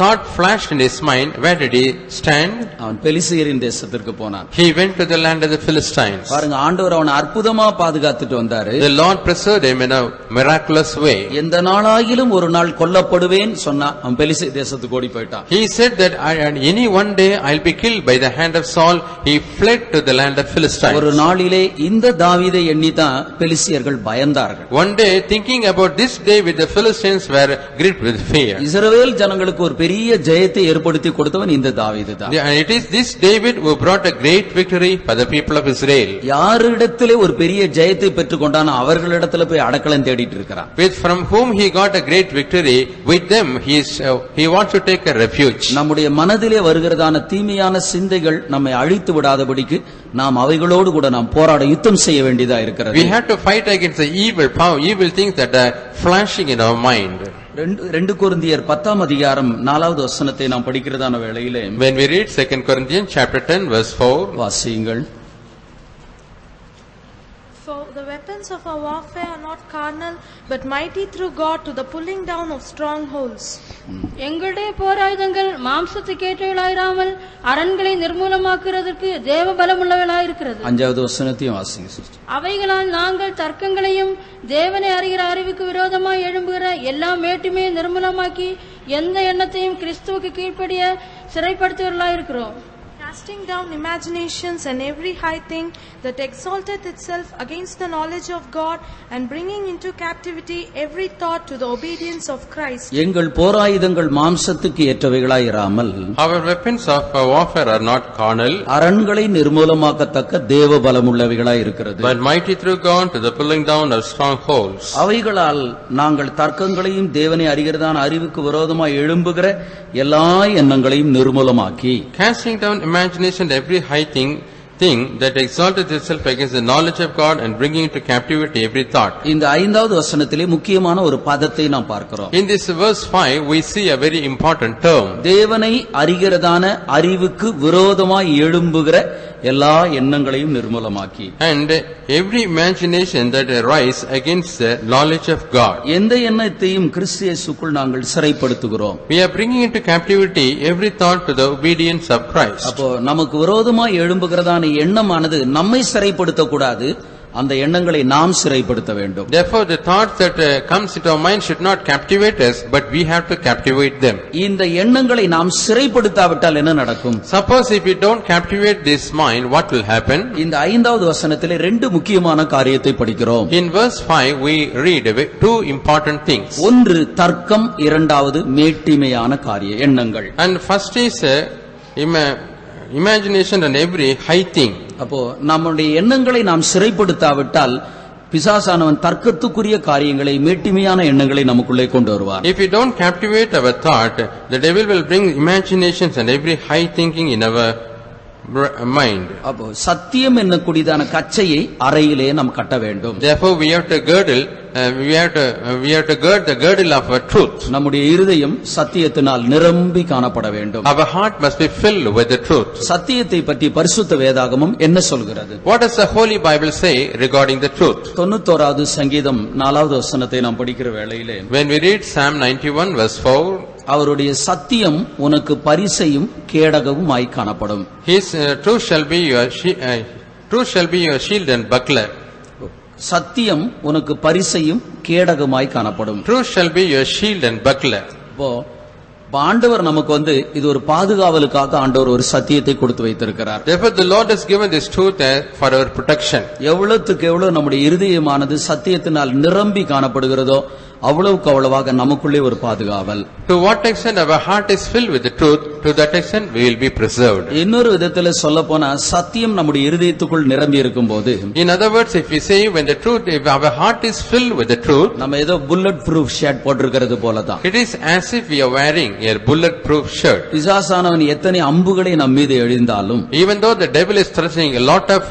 thought flashed in his mind, where did he stand? அவன் பெலிஸ்தியரின் தேசத்திற்கு போனான். He went to the land of the Philistines. பாருங்க, ஆண்டவர் அவனை அற்புதமா பாதுகாத்துட்டு வந்தாரு. The Lord preserved him in a miraculous way. எந்த நாளாயிலும் ஒரு நாள் கொல்லப்படுவேன் சொன்னா அவன் பெலிஸ்திய தேசத்துக்கு ஓடி போயிட்டான். He said that any one day I'll be killed by the hand of Saul. He fled to the land of Philistines. ஒரு நாளிலே இந்த தாவீதை எண்ணிதான் பெலிஸ்தியர்கள் பயந்தார்கள். One day, thinking about this day with the Philistines were gripped with fear. இஸ்ரவேல் ஜனங்களுக்கு ஒரு பெரிய ஜெயத்தை ஏற்படுத்தி கொடுத்தவன் இந்த தாவீது தான். It is this David who brought a great victory for the people of Israel. யாரிடத்திலே ஒரு பெரிய ஜெயத்தை பெற்றுக்கொண்டானோ அவர்களிடத்துல போய் அடக்கலம் தேடிட்டு இருக்கிறான். From whom he got a great victory, with them he wants to take a refuge. நம்முடைய மனதிலே வருகிறதான தீமையான சிந்தைகள் நம்மை அழித்து விடாதபடிக்கு நாம் அவைகளோடு கூட நாம் போராட யுத்தம் செய்ய வேண்டியதா இருக்கிறது. We have to fight against the evil power, evil things that are flashing in our mind. 2 கொரிந்தியர் 10ஆம் அதிகாரம் 4வது வசனத்தை நாம் படிக்கிறதான வேளையிலே, When we read 2 Corinthians chapter 10 verse 4, வாசியுங்கள். For the weapons of our warfare are not carnal, but mighty through God to the pulling down of strongholds. எங்களுடைய போராயுதங்கள் மாம்சத்துக்கேற்றவைகளாயிராமல் அரண்களை நிர்மூலமாக்குறதற்கு தேவ பலமுள்ளவைகளாயிருக்கிறது. 5வது வசனத்தையும் வாசிங்க சிஸ்டர். அவைகளால் நாங்கள் தர்க்கங்களையும் தேவனை அறிகிற அறிவுக்கு விரோதமாய் எழும்புகிற எல்லா மேட்டுமையை நிர்மூலமாக்கி எந்த எண்ணத்தையும் கிறிஸ்துவுக்கு கீழ்ப்படிய சிறைப்படுத்துவர்களாயிருக்கிறோம். Casting down imaginations and every high thing that exalteth itself against the knowledge of God, and bringing into captivity every thought to the obedience of Christ. எங்கள் போராயுதங்கள் மாம்சத்துக்கு ஏற்றவைகளாயிராமல் our weapons of warfare are not carnal, அரண்களை நிர்மூலமாக்கத்தக்க தேவ பலமுள்ளவைகளாய் இருக்கிறது. but mighty through God to the pulling down of strongholds. அவைகளால் நாங்கள் தர்க்கங்களையும் தேவனை அறிகிறதான அறிவுக்கு விரோதமாய் எழும்புகிற எல்லா எண்ணங்களையும் நிர்மூலமாக்கி, Casting down imagination, every high thing that exalted itself against the knowledge of God, and bringing into captivity every thought. இந்த 5வது வசனத்திலே முக்கியமான ஒரு பதத்தை நாம் பார்க்கிறோம். In this verse 5, we see a very important term. தேவனை அறிகிறதான அறிவுக்கு விரோதமாய் எழும்புகிற எல்லா எண்ணங்களையும் நிர்மூலமாக்கி, And every imagination that arise against the knowledge of God. எந்த எண்ணத்தையும் கிறிஸ்து இயேசுக்குள் நாங்கள் சிறைப்படுத்துகிறோம். We are bringing into captivity every thought to the obedience of Christ. அப்போ நமக்கு விரோதமாய் எழும்புகிறதான எண்ணமானது நம்மை சிறைப்படுத்த கூடாது, அந்த எண்ணங்களை நாம் சிறைப்படுத்த வேண்டும். Therefore, the thoughts that comes into our mind should not captivate us, but we have to captivate them. இந்த எண்ணங்களை நாம் சிறைப்படுத்தாவிட்டால் என்ன நடக்கும்? Suppose if we don't captivate this mind, what will happen? இந்த 5வது வசனத்திலே 2 முக்கியமான காரியத்தை படிக்கிறோம். In verse 5, we read 2 important things. ஒன்று தர்க்கம், இரண்டாவது மேட்டிமையான காரிய எண்ணங்கள். And first is imagination and every high thing. அப்போ நம்முடைய எண்ணங்களை நாம் சிறைப்படுத்தாவிட்டால் பிசாசானவன் தர்க்கத்துக்குரிய காரியங்களை, மேட்டிமையான எண்ணங்களை நமக்குள்ளே கொண்டு வருவான். If we don't captivate our thought, the devil will bring imaginations and every high thinking in our mind. அப்போ சத்தியம் என்னக்கூடியதான கச்சையை அறையிலே நாம் கட்ட வேண்டும். Therefore, we have to gird the girdle of our truth. நம்முடைய இருதயம் சத்தியத்தினால் நிரம்பி காணப்பட வேண்டும். Our heart must be filled with the truth. சத்தியத்தை பற்றி பரிசுத்த வேதாகமம் என்ன சொல்கிறது? What does the Holy Bible say regarding the truth? 91வது சங்கீதம் 4வது வசனத்தை நாம் படிக்கிற வேளையிலே, When we read Psalm 91 verse 4, அவருடைய சத்தியம் உனக்கு பரிசையும் கேடகமுமாய் காணப்படும். His truth shall be your shield and buckler. சத்தியம் உனக்கு பரிசையும் கேடகமாய் காணப்படும். Truth shall be your shield and buckler. இப்போ ஆண்டவர் நமக்கு இது ஒரு பாதுகாவலுக்காக ஆண்டவர் ஒரு சத்தியத்தை கொடுத்து வைத்திருக்கிறார். Therefore, the Lord has given this truth for our protection. எவ்வளவுக்கு எவ்வளவு நம்முடைய இருதயமானது சத்தியத்தினால் நிரம்பி காணப்படுகிறதோ அவ்வளவுக்கு அவ்வளவாக நமக்குள்ளே ஒரு பாதுகாவல். To what extent our heart is filled with the truth, to that extent we will be preserved. இன்னொரு விதத்துல சொல்லப்போனா சத்தியம் நம்முடைய இருதயத்துக்குள் நிரம்பி இருக்கும்போது, in other words, if we say when the truth, if our heart is filled with the truth, நம்ம ஏதோ bullet proof shirt போட்டிருக்கிறது போலதான். it is as if we are wearing a bullet proof shirt. பிசாசானவன் எத்தனை அம்புகளை நம் மீது எறிந்தாலும், even though the devil is thrusting a lot of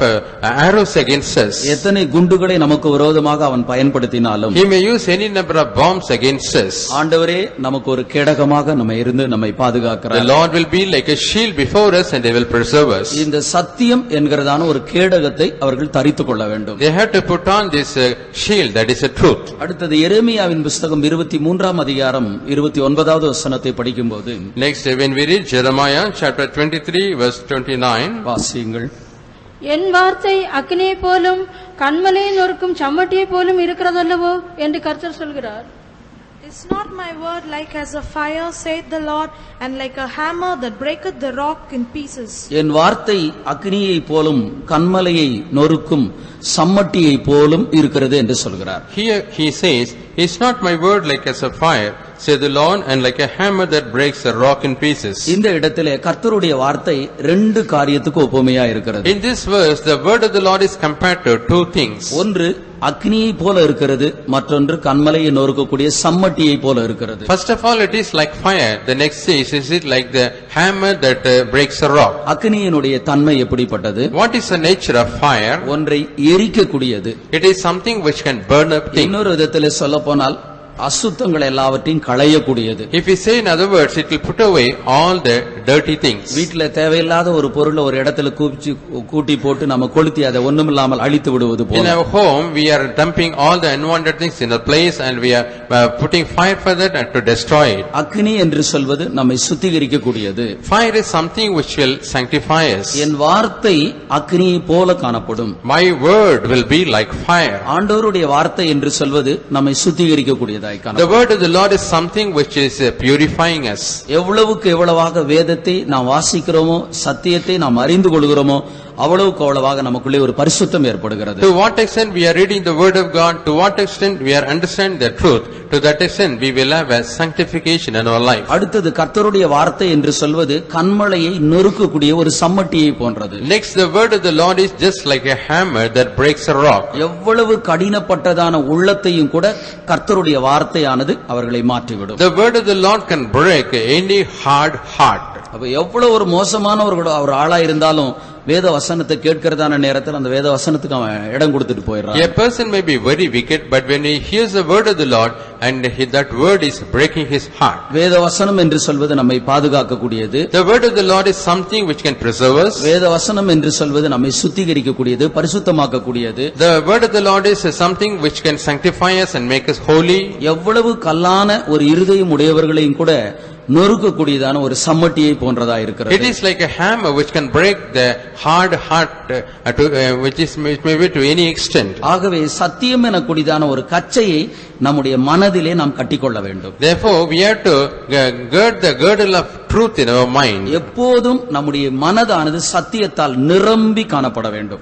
arrows against us, எத்தனை குண்டுகளை நமக்கு விரோதமாக அவன் பயன்படுத்தினாலும், he may use any number up bombs against us. ஆண்டவரே நமக்கு ஒரு கேடகமாக நம்ம இருந்து நம்மை The பாதுகாக்கிறார். Lord will be like a shield before us and they will preserve us. இந்த சத்தியம் என்கிறதான ஒரு கேடகத்தை அவர்கள் தரித்துக் கொள்ள வேண்டும். They have to put on this shield, that is a truth. அடுத்தது எரேமியாவின் புத்தகம் 23ஆம் அதிகாரம் 29வது வசனத்தை படிக்கும்போது Next, when we read Jeremiah chapter 23 verse 29, வாசியுங்கள். என் வார்த்தை அக்கினியை போலும் கண்மலையை நொறுக்கும் சம்மட்டியை போலும் இருக்கிறதல்லவோ என்று கர்த்தர் சொல்கிறார். Is not my word like as a fire, saith the Lord, and like a hammer that breaketh the rock in pieces? என் வார்த்தை அக்னியை போலும் கன்மலையை நொறுக்கும் சம்மட்டியை போலும் இருக்கிறது என்று சொல்கிறார். here he says, is not my word like as a fire, saith the Lord, and like a hammer that breaks a rock in pieces? இந்த இடத்திலே கர்த்தருடைய வார்த்தை ரெண்டு காரியத்துக்கு ஒப்புமையா இருக்கிறது. In this verse, the word of the Lord is compared to two things. ஒன்று அக்னியை போல இருக்கிறது, மற்றொன்று கன்மலையை நொறுக்கக்கூடிய சம்மட்டியை போல இருக்கிறது. First of all, it is like fire. The next is it like the hammer that breaks a rock? அக்னியினுடைய தன்மை எப்படிப்பட்டது? What is the nature of fire? ஒன்றை எரிக்கக்கூடியது. It is something which can burn up things. இன்னொரு விதத்திலே சொல்ல போனால் அசுத்தங்கள் எல்லாவற்றையும் களையக்கூடியது. If we say in other words, it will put away all the dirty things. வீட்டில தேவையில்லாத ஒரு பொருளை ஒரு இடத்துல கூட்டி போட்டு நம்ம கொளுத்தி அதை ஒண்ணுமில்லாமல் அழித்து விடுவது In போல. our home, we are dumping all the unwanted things in a place and we are putting fire for that and to destroy it. அக்னி என்று சொல்வது நம்மை சுத்திகரிக்க கூடியது. Fire is something which will sanctify us. என் வார்த்தை அக்னியை போல காணப்படும். My word will be like fire. ஆண்டவருடைய வார்த்தை என்று சொல்வது நம்மை சுத்திகரிக்க கூடியதாய் The காணப்படும். word of the Lord is something which is purifying us. எவ்வளவுக்கு எவ்வளவாக வேதத்தை நாம் வாசிக்கிறோமோ, சத்தியத்தை நாம் அறிந்து கொள்கிறோமோ, அவ்வளவுக்கு அவ்வளவாக நமக்குள்ளே ஒரு பரிசுத்தம் ஏற்படுகிறது. To what extent we are reading the word of God, to what extent we are understanding the truth, to that extent we will have a sanctification in our life. அடுத்தது கர்த்தருடைய வார்த்தை என்று சொல்வது கன்மலையை நொறுக்கக்கூடிய ஒரு சம்மட்டியை போன்றது. Next, the word of the Lord is just like a hammer that breaks a rock. எவ்வளவு கடினப்பட்டதான உள்ளத்தையும் கூட கர்த்தருடைய வார்த்தையானது அவர்களை மாற்றிவிடும். The word of the Lord can break any hard heart. அப்ப எவ்வளவு ஒரு மோசமான ஒரு ஆளா இருந்தாலும் வேத வசனத்தை கேட்கிறதான நேரத்தில் அந்த வேத வசனத்துக்கு அவன் இடம் கொடுத்துட்டு போயிடுறான். A person may be very wicked, but when he hears the word of the Lord and that word is breaking his heart. வேத வசனம் என்று சொல்வது நம்மை பாதுகாக்க கூடியது. The word of the Lord is something which can preserve us. வேத வசனம் என்று சொல்வது நம்மை சுத்திகரிக்க கூடியது, பரிசுத்தமாக்க கூடியது. The word of the Lord is something which can sanctify us and make us holy. எவ்வளவு கல்லான ஒரு இருதயம் உடையவர்களையும் கூட நொறுக்கக்கூடியதான ஒரு சம்மட்டியை போன்றதா இருக்கிறது. It is like a hammer which can break the hard heart which may be to any extent. ஆகவே சத்தியம் என கூடியதான ஒரு கச்சையை நம்முடைய மனதிலே நாம் கட்டிக்கொள்ள வேண்டும். Therefore, we have to gird the girdle of truth in our mind. எப்போதும் நம்முடைய மனதானது சத்தியத்தால் நிரம்பி காணப்பட வேண்டும்.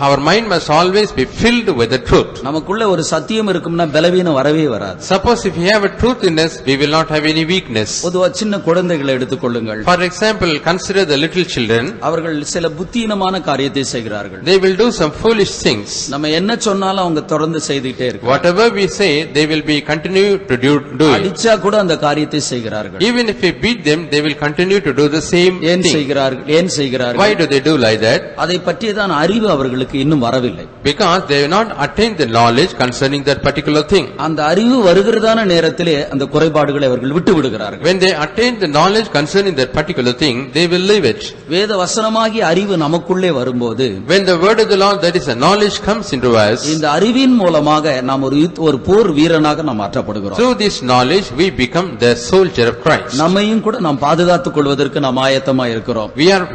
Our mind must always be filled with the truth. நமக்குள்ள ஒரு சத்தியம் இருக்கும்னா பலவீனம் வரவே வராது. Suppose if we have a truth in us, we will not have any weakness. பொதுவா சின்ன குழந்தைகளை எடுத்துக்கொள்ளுங்கள். For example, consider the little children. அவர்கள் சில புத்தியினமான காரியத்தை செய்கிறார்கள். They will do some foolish things. நம்ம என்ன சொன்னாலும் அவங்க தொடர்ந்து செய்துட்டே இருக்காங்க. Whatever we say, they will be continue to do it. அடிச்சா கூட அந்த காரியத்தை செய்கிறார்கள். Even if we beat them, they will continue to do the same ஏன் thing. செய்கிறார்கள்? Why do they do like that? அதை பற்றியதான அறிவு அவர்களுக்கு இன்னும் வரவில்லை. Because they have not attained the knowledge concerning that particular thing. அந்த அறிவு வருகிறதான நேரத்திலே அந்த குறைபாடுகளை அவர்கள் விட்டு விடுகிறார்கள். When they attain the knowledge concerning that particular thing, they will leave it. வேத வசனமாகிய அறிவு நமக்குள்ளே வரும்போது, When the word of the Lord, that is the knowledge, comes into us, இந்த அறிவின் மூலமாக நாம் ஒரு போர் வீரனாக நாம் மாற்றப்படுகிறோம். through this knowledge we become the soldier of Christ. நம்மையும் கூட நாம் பாதுகாத்துக் கொள்வதற்கு நாம் ஆயத்தமா இருக்கிறோம். We are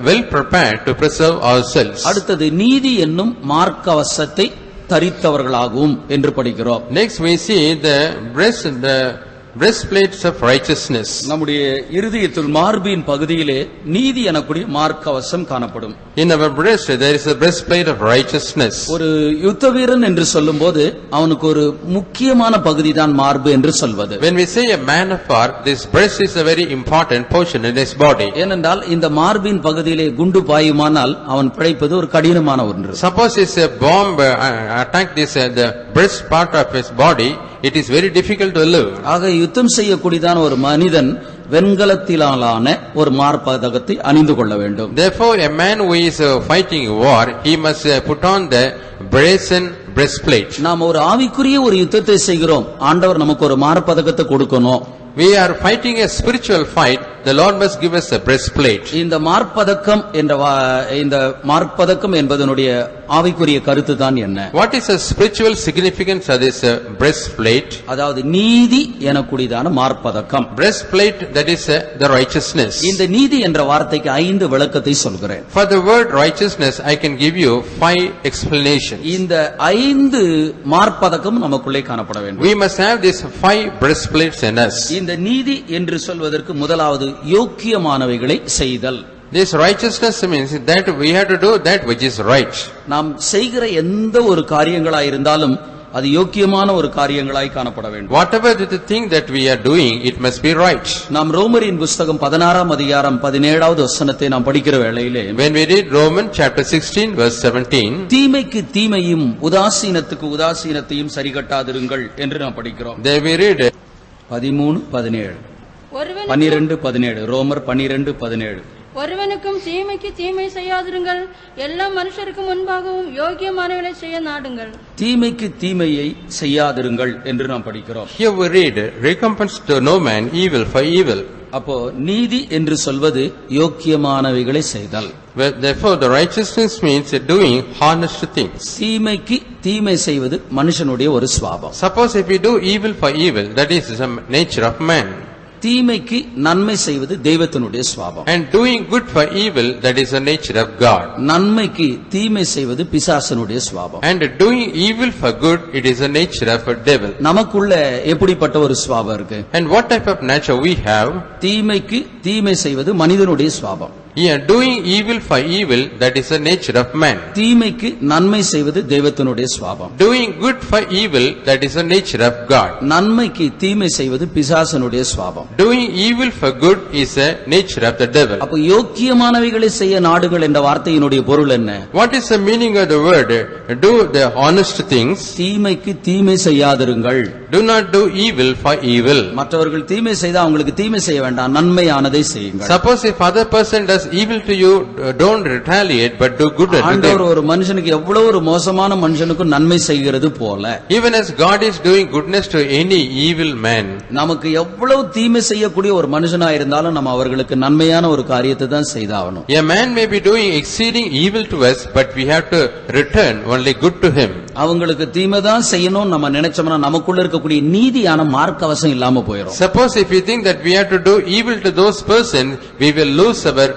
well prepared to preserve ourselves. அடுத்தது நீதி என்னும் மார்க்கவசத்தை தரித்தவர்களாகவும் என்று படிக்கிறோம். Next we see the breastplates of righteousness. நம்முடைய இருதயத்தில் மார்பின் பகுதியிலே நீதி எனக்கூடிய மார்க்கவசம் காணப்படும். In our breast there is a breastplate of righteousness. ஒரு யுத்த வீரன் என்று சொல்லும்போது அவனுக்கு ஒரு முக்கியமான பகுதி தான் மார்பு என்று சொல்வது. When we say a man of war, this breast is a very important portion in his body. ஏனென்றால் இந்த மார்பின் பகுதியிலே குண்டு பாயுமானால் அவன் பிழைப்பது ஒரு கடினமான ஒன்று. Suppose if a bomb attack the breast part of his body, it is very difficult to live. ஆக யுத்தம் செய்யக்கூடியதான ஒரு மனிதன் வெண்கலத்திலான ஒரு மார்பதகத்தை அணிந்து கொள்ள வேண்டும். Therefore, a man who is fighting war, he must put on the brazen breastplate. நாம் ஒரு ஆவிக்குரிய ஒரு யுத்தத்தை செய்கிறோம், ஆண்டவர் நமக்கு ஒரு மார்பதக்கத்தை கொடுக்கணும். We are fighting a spiritual fight. The Lord must give us a breastplate. இந்த மார்பதக்கம் என்பதனுடைய ஆவிக்குரிய கருத்து தான் என்ன? What is the spiritual significance of this breastplate? அதாவது நீதி எனக்கூடியதான மார்பதக்கம். Breastplate, that is the righteousness. இந்த நீதி என்ற வார்த்தைக்கு 5 விளக்கத்தை சொல்கிறேன். For the word righteousness, I can give you 5 explanations. இந்த 5 மார்பதக்கம் நமக்குள்ளே காணப்பட வேண்டும். We must have these 5 breastplates in us. இந்த நீதி என்று சொல்வதற்கு முதலாவது யோக்கியமானவைகளை செய்தல். This righteousness means that we have to do that which is right. நாம் செய்கிற எந்த ஒரு காரியங்களாய் இருந்தாலும் அது யோக்கியமான ஒரு காரியங்களாய் காணப்பட வேண்டும். Whatever the thing that we are doing, it must be right. நாம் ரோமரின் புத்தகம் 16ஆம் அதிகாரம் 17வது வசனத்தை நாம் படிக்கிற வேளையிலே, When we read Romans chapter 16 verse 17, தீமைக்கு தீமையும் உதாசீனத்துக்கு உதாசீனத்தையும் சரிகட்டாதிருங்கள் என்று நாம் படிக்கிறோம். there we read 13:17 12:17 ரோமர் 12:17 ஒருவனுக்கும் தீமைக்கு தீமை செய்யாதிருங்கள், எல்லா மனுஷருக்கும் முன்பாகவும் யோகியமானவர்களை செய்ய நாடுங்கள். தீமைக்கு தீமையை செய்யாதிருங்கள் என்று நாம் படிக்கிறோம். here we read, recompense to no man evil for evil. அப்போ நீதி என்று சொல்வது யோக்கியமானவைகளை செய்தல். Therefore the righteousness means doing honest things. தீமைக்கு தீமை செய்வது மனுஷனுடைய ஒரு சுபாவம். Suppose if we do evil for evil, that is the nature of man. தீமைக்கு நன்மை செய்வது தெய்வத்தினுடைய சுபாவம். And doing good for evil, that is the nature of God. நன்மைக்கு தீமை செய்வது பிசாசனுடைய சுபாவம். And doing evil for good, it is the nature of a devil. நமக்குள்ள எப்படிப்பட்ட ஒரு சுபாவம் இருக்கு? And what type of nature we have? தீமைக்கு தீமை செய்வது மனிதனுடைய சுபாவம். Yeah, doing evil for evil, that is the nature of man. தீமைக்கு நன்மை செய்வது தெய்வத்தினுடைய சுபாவம். Doing good for evil, that is the nature of God. நன்மைக்கு தீமை செய்வது பிசாசனுடைய சுபாவம். Doing evil for good is the nature of the devil. அப்ப யோக்கியமானவைகளை செய்ய நாடுகள் என்ற வார்த்தையினுடைய பொருள் என்ன? What is the meaning of the word? Do the honest things. தீமைக்கு தீமை செய்யாதிருங்கள். Do not do evil for evil. மற்றவர்கள் தீமை செய்தா அவங்களுக்கு தீமை செய்ய வேண்டாம், நன்மையானதை செய்யுங்கள். Suppose if other person does evil to you, don't retaliate but do good unto ஆண்டவர் them. ஒரு மனுஷனுக்கு எவ்வளவு ஒரு மோசமான மனுஷனுக்கு நன்மை செய்கிறது போல, Even as God is doing goodness to any evil man, நமக்கு எவ்வளவு தீமை செய்யக்கூடிய ஒரு மனுஷனா இருந்தாலும் நம்ம அவர்களுக்கு நன்மையான ஒரு காரியத்தை தான் செய்தாகணும். a man may be doing exceeding evil to us, but we have to return only good to him. அவங்களுக்கு தீமை தான் செய்யணும் நம்ம நினைச்சோம்னா நமக்குள்ள இருக்கக்கூடிய நீதியான மார்க்கவசம் இல்லாம போயிடும். Suppose if we think that we have to do evil to those persons, we will lose our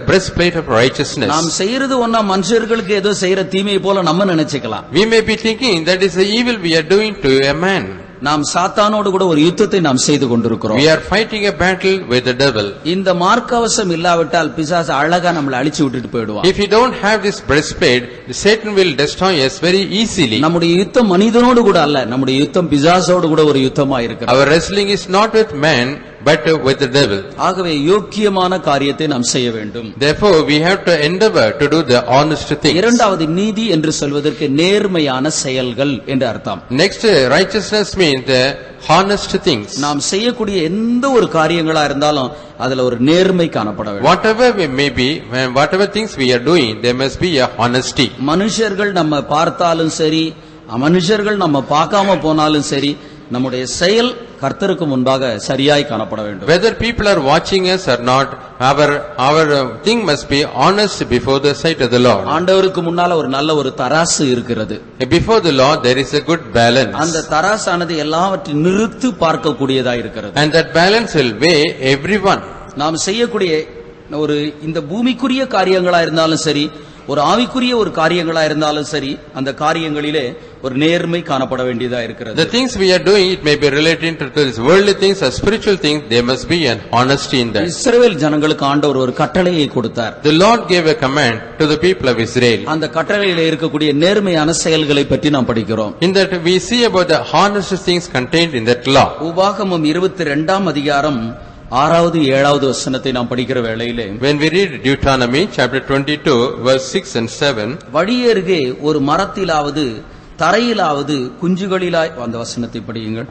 breastplate of righteousness. நாம் செய்யறது ஒண்ணா மனுஷர்களுக்கு ஏதோ செய்யற தீமையை போல நம்ம நினைச்சுக்கலாம். We may be thinking that is the evil we are doing to a man. நாம் சாத்தானோடு கூட ஒரு யுத்தத்தை நாம் செய்து கொண்டிருக்கிறோம். We are fighting a battle with the devil. இந்த மார்க்கவசம் இல்லாவிட்டால் பிசாசு அழகா நம்மளை அழிச்சு விட்டுட்டு போயிடுவான். If you don't have this breastplate, Satan will destroy us very easily. நம்முடைய யுத்தம் மனிதனோடு கூட அல்ல, நம்முடைய யுத்தம் பிசாசோடு கூட ஒரு யுத்தமா இருக்கிறது. Our wrestling is not with man but with the devil. ஆகவே யோக்கியமான காரியத்தை நாம் செய்ய வேண்டும். Therefore we have to endeavor to do the honest things. இரண்டாவது நீதி என்று சொல்வதற்கு நேர்மையான செயல்கள் என்று அர்த்தம். Next, righteousness means the honest things. நாம் செய்யக்கூடிய எந்த ஒரு காரியங்களா இருந்தாலும் அதுல ஒரு நேர்மை காணப்பட வேண்டும். Whatever we may be, whatever things we are doing, there must be a honesty. மனுஷர்கள் நம்ம பார்த்தாலும் சரி, மனுஷர்கள் நம்ம பார்க்காம போனாலும் சரி, நம்முடைய செயல் கர்த்தருக்கு முன்பாக சரியாய் காணப்பட வேண்டும். Whether people are watching us or not, our thing must be honest before the sight of the Lord. ஆண்டவருக்கு முன்னால ஒரு நல்ல ஒரு தராசு இருக்கிறது. Before the Lord there is a good balance. அந்த தராசானது எல்லாவற்றையும் நிறுத்து பார்க்கக்கூடியதா இருக்கிறது. And that balance will weigh everyone. நாம் செய்யக்கூடிய ஒரு இந்த பூமிக்குரிய காரியங்களா இருந்தாலும் சரி, ஒரு ஆவிக்குரிய ஒரு காரியங்களா இருந்தாலும் சரி, அந்த காரியங்களிலே ஒரு நேர்மை காணப்பட வேண்டியதா இருக்கிறது. The things we are doing, it may be related to this worldly things or spiritual things, there must be an honesty in that. இஸ்ரவேல் ஜனங்களுக்கு ஆண்டவர் ஒரு கட்டளையை கொடுத்தார். The Lord gave a command to the people of Israel. அந்த கட்டளையிலே இருக்கக்கூடிய நேர்மையான செயல்களை பற்றி நாம் படிக்கிறோம். In that we see about the honest things contained in that law. உபாகமம் 22ஆம் அதிகாரம் 6வது 7வது வசனத்தை நாம் படிக்கிற வேளையிலே, When we read Deuteronomy chapter 22 verse 6 and 7, வழியருகே ஒரு மரத்திலாவது தரையிலாவது குஞ்சுகளிலாய், அந்த வசனத்தை படியுங்கள்.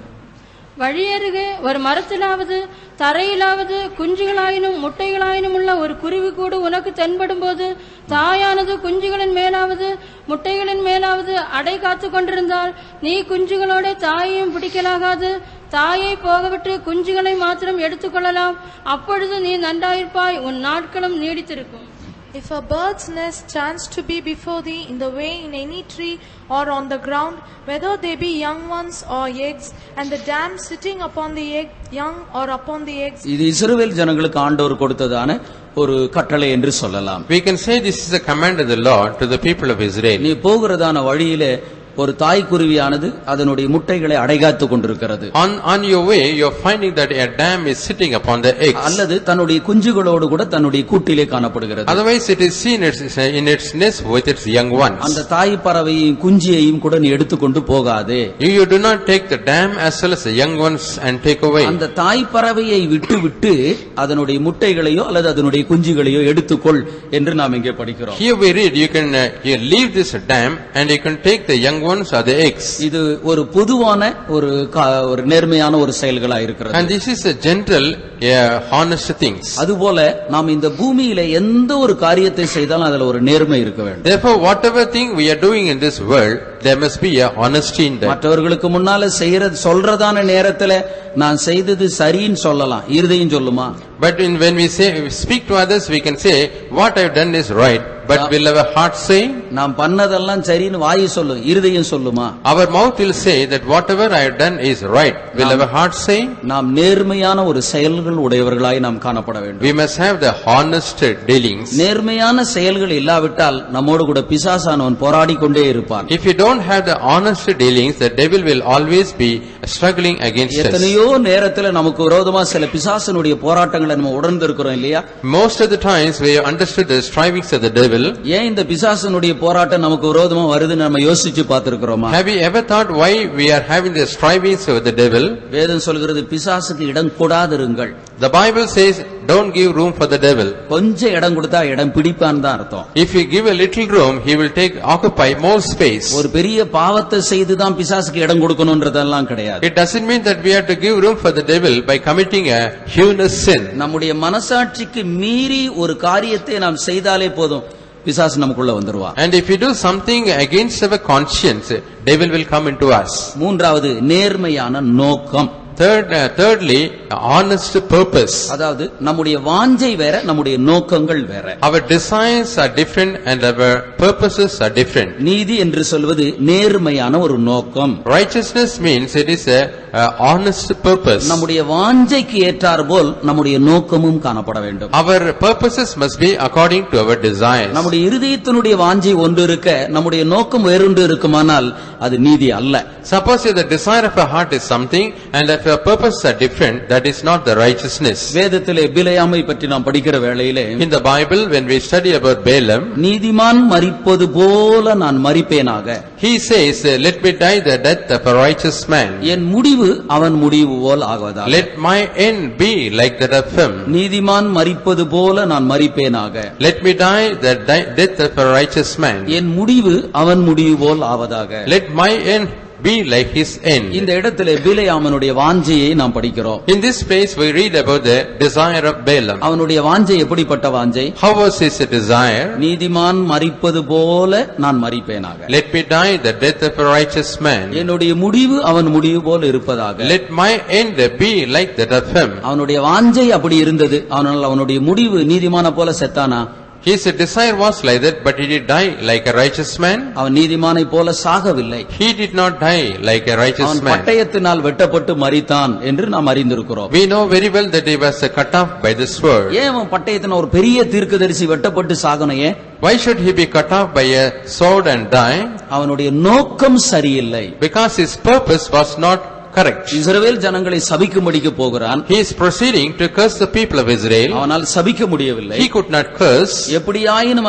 வழியருகே ஒரு மரத்திலாவது தரையிலாவது குஞ்சுகளாயினும் முட்டைகளாயினும் உள்ள ஒரு குருவி கூடு உனக்கு தென்படும் போது தாயானது குஞ்சுகளின் மேலாவது முட்டைகளின் மேலாவது எங்காவது அடை காத்து கொண்டிருந்தால் நீ குஞ்சுகளோட தாயையும் பிடிக்கலாகாது. தாயை போகவிட்டு குஞ்சுகளை மாத்திரம் எடுத்துக்கொள்ளலாம். அப்பொழுது நீ நன்றாயிருப்பாய், உன் நாட்களும் நீடித்திருக்கும். If a bird's nest chance to be before thee in the way in any tree or on the ground, whether they be young ones or eggs, and the dam sitting upon the egg, young or upon the eggs. இது இஸ்ரவேல் ஜனங்களுக்கு ஆண்டவர் கொடுத்ததான ஒரு கட்டளை என்று சொல்லலாம். We can say this is a command of the Lord to the people of Israel. நீ போகிறதான வழியிலே ஒரு தாய்க்குருவியானது அதனுடைய முட்டைகளை அடைகாத்து கொண்டிருக்கிறது. On your way you are finding that a dam is sitting upon the eggs. அல்லது தன்னுடைய குஞ்சுகளோடு கூட தன்னுடைய கூட்டிலே காணப்படுகிறது. Otherwise it is seen in its nest with its young ones. அந்த தாய் பறவையையும் குஞ்சியையும் கூட நீ எடுத்துக்கொண்டு போகாதே. You do not take the dam as well as the young ones and take away. அந்த தாய் பறவையை விட்டு அதனுடைய முட்டைகளையோ அல்லது அதனுடைய குஞ்சுகளையோ எடுத்துக்கொள் என்று நாம் இங்கே படிக்கிறோம். Here we read you can leave this dam and you can take the young ones are the eggs. இது ஒரு பொதுவான ஒரு நேர்மையான ஒரு செயல்களா இருக்கிறது. And this is a general honest things. அதுபோல நாம் இந்த பூமியில எந்த ஒரு காரியத்தை செய்தாலும் அதுல ஒரு நேர்மை இருக்க வேண்டும். Therefore whatever thing we are doing in this world there must be a honesty in that. மற்றவர்களுக்கு முன்னால சொல்றதான நேரத்துல நான் செய்தது சரின்னு சொல்லலாம், இருதயம் சொல்லுமா? But when we speak to others we can say what I have done is right, but will our heart say? நாம் பண்ணதெல்லாம் சரின்னு வாய் சொல்லும், இருதயம் சொல்லுமா? Our mouth will say that whatever I have done is right, will our heart say? நாம் நேர்மையான ஒரு செயல்கள் உடையவர்களாய் நாம் காணப்பட வேண்டும். We must have the honest dealings. நேர்மையான செயல்கள் இல்லாவிட்டால் நம்மோடு கூட பிசாசானவன் போராடி கொண்டே இருப்பான். If you don't have the honest dealings, the devil will always be struggling against us. எத்தனையோ நேரத்துல நமக்கு விரோதமா சில பிசாசனுடைய போராட்டங்களை நம்ம உணர்ந்து இருக்கிறோம் இல்லையா? Most of the times we have understood the strivings of the devil. ஏன் இந்த பிசாசனுடைய போராட்டம் நமக்கு விரோதமா வருதுன்னு நம்ம யோசிச்சு பார்த்திருக்கிறோமா? Have you ever thought why we are having the strivings of the devil? வேதம் சொல்கிறது பிசாசுக்கு இடம் கொடாதிருங்கள். The Bible says don't give room for the devil. கொஞ்சம் இடம் கொடுத்தா இடம் பிடிப்பான் தான் அர்த்தம். If you give a little room he will occupy more space. ஒரு பெரிய பாவத்தை செய்து தான் பிசாசுக்கு இடம் கொடுக்கணும்ன்றதெல்லாம் கிடையாது. It doesn't mean that we have to give room for the devil by committing a heinous sin. நம்முடைய மனசாட்சிக்கு மீறி ஒரு காரியத்தை நாம் செய்தாலே போதும், பிசாசு நமக்குள்ள வந்துருவான். And if you do something against our conscience, devil will come into us. மூன்றாவது நேர்மையான நோக்கம். Thirdly, honest purpose. அதாவது நம்முடைய வாஞ்சை வேற, நம்முடைய நோக்கங்கள் வேற. Our desires are different and our purposes are different. நீதி என்று சொல்வது நேர்மையான ஒரு நோக்கம். Righteousness means it is a honest purpose. நம்முடைய வாஞ்சைக்கு ஏற்றாற்போல் நம்முடைய நோக்கமும் காணப்பட வேண்டும். Our purposes must be according to our desires. நம்முடைய இருதயத்தினுடைய வாஞ்சை ஒன்று இருக்க நம்முடைய நோக்கம் வேறொன்று இருக்குமானால் அது நீதி அல்ல. Suppose if the desire of our heart is something and if our purposes are different, that is not the righteousness. வேதத்திலே பிலேயாமை பற்றி நாம் படிக்கிற வேளையிலே In the Bible when we study about Balaam, நீதிமான் மரிப்பது போல நான் மரிப்பேனாக. he says let me die the death of a righteous man. என் முடிவு அவன் முடிவு போல் ஆகுவதாக. Let my end be like that of him. நீதிமான் மரிப்பது போல நான் மரிப்பேனாக. Let me die the death of a righteous man. என் முடிவு அவன் முடிவு போல் ஆவதாக. Let my end be like his end. இந்த இடத்திலே பிலேயாமனுடைய வாஞ்சையை நாம் படிக்கிறோம். In this place we read about the desire of Balaam. அவனுடைய வாஞ்சை எப்படிப்பட்ட வாஞ்சை? How was his desire? நீதிமான் மரிப்பது போல நான் மரிப்பேனாக. Let me die the death of a righteous man. என்னுடைய முடிவு அவன் முடிவு போல் இருப்பதாக. Let my end be like that of him. அவனுடைய வாஞ்சை அப்படி இருந்தது. ஆனால் அவனுடைய முடிவு நீதிமான போல செத்தானா? His desire was like that, but he did die like a righteous man. அவன் நீதிமானை போல சாகவில்லை. He did not die like a righteous அவன் man. பட்டயத்தினால் வெட்டப்பட்டு மரித்தான் என்று நாம் அறிந்திருக்கிறோம். We know very well that he was cut off by the sword. ஏன் அவன் பட்டயத்தினால் ஒரு பெரிய தீர்க்கதரிசி வெட்டப்பட்டு சாகணும்? ஏன்? Why should he be cut off by a sword and die? அவனுடைய நோக்கம் சரியில்லை. Because his purpose was not correct. இஸ்ரவேல் ஜனங்களை சபிக்கும்படிக்கு போகிறான். He is proceeding to curse the people of Israel. அவனால் சபிக்க முடியவில்லை. He could not curse. எப்படியாயினும்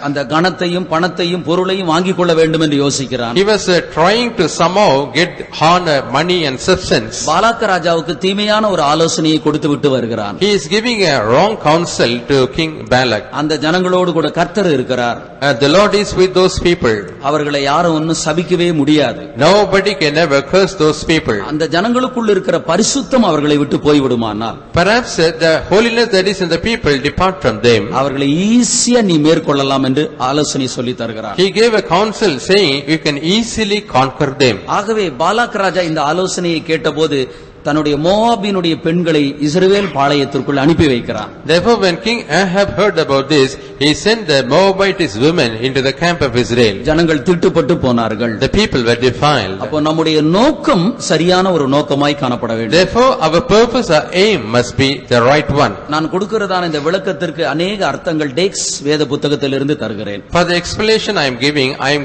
அந்த கணத்தையும் பணத்தையும் பொருளையும் வாங்கிக் கொள்ள வேண்டும் என்று யோசிக்கிறான். He was trying to somehow get honor, money and substance. Palak ராஜாவுக்கு தீமையான ஒரு ஆலோசனையை கொடுத்து விட்டு வருகிறான். He is giving a wrong counsel to King Balak. அந்த ஜனங்களோடு கூட கர்த்தர் இருக்கிறார். The Lord is with those people. அவர்களை யாரும் ஒன்னும் சபிக்கவே முடியாது. Nobody can ever curse those people. அந்த ஜனங்களுக்குள் இருக்கிற பரிசுத்தம் அவர்களை விட்டு போய்விடுமானால், perhaps the holiness that is in the people depart from them. அவர்களை ஈஸியா நீ மேற்கொள்ளலாம் என்று ஆலோசனை சொல்லி தருகிறார். He gave a counsel saying you can easily conquer them. ஆகவே பாலாக் ராஜா இந்த ஆலோசனையை கேட்டபோது தன்னுடைய மோவாபினுடைய பெண்களை இஸ்ரவேல் பாளையத்திற்குள் அனுப்பி வைக்கிறான். Therefore when King Ahab heard about this, he sent the Moabitess women into the camp of Israel. ஜனங்கள் திட்டுப்பட்டு போனார்கள். The people were defiled. அப்போ நம்முடைய நோக்கம் சரியான ஒரு நோக்கமாய் காணப்பட வேண்டும். Therefore our purpose, our aim must be the right one. நான் கொடுக்கிறதான இந்த விளக்கத்திற்கு அநேக அர்த்தங்கள் டெக்ஸ் வேத புத்தகத்திலிருந்து தருகிறேன். For the explanation I am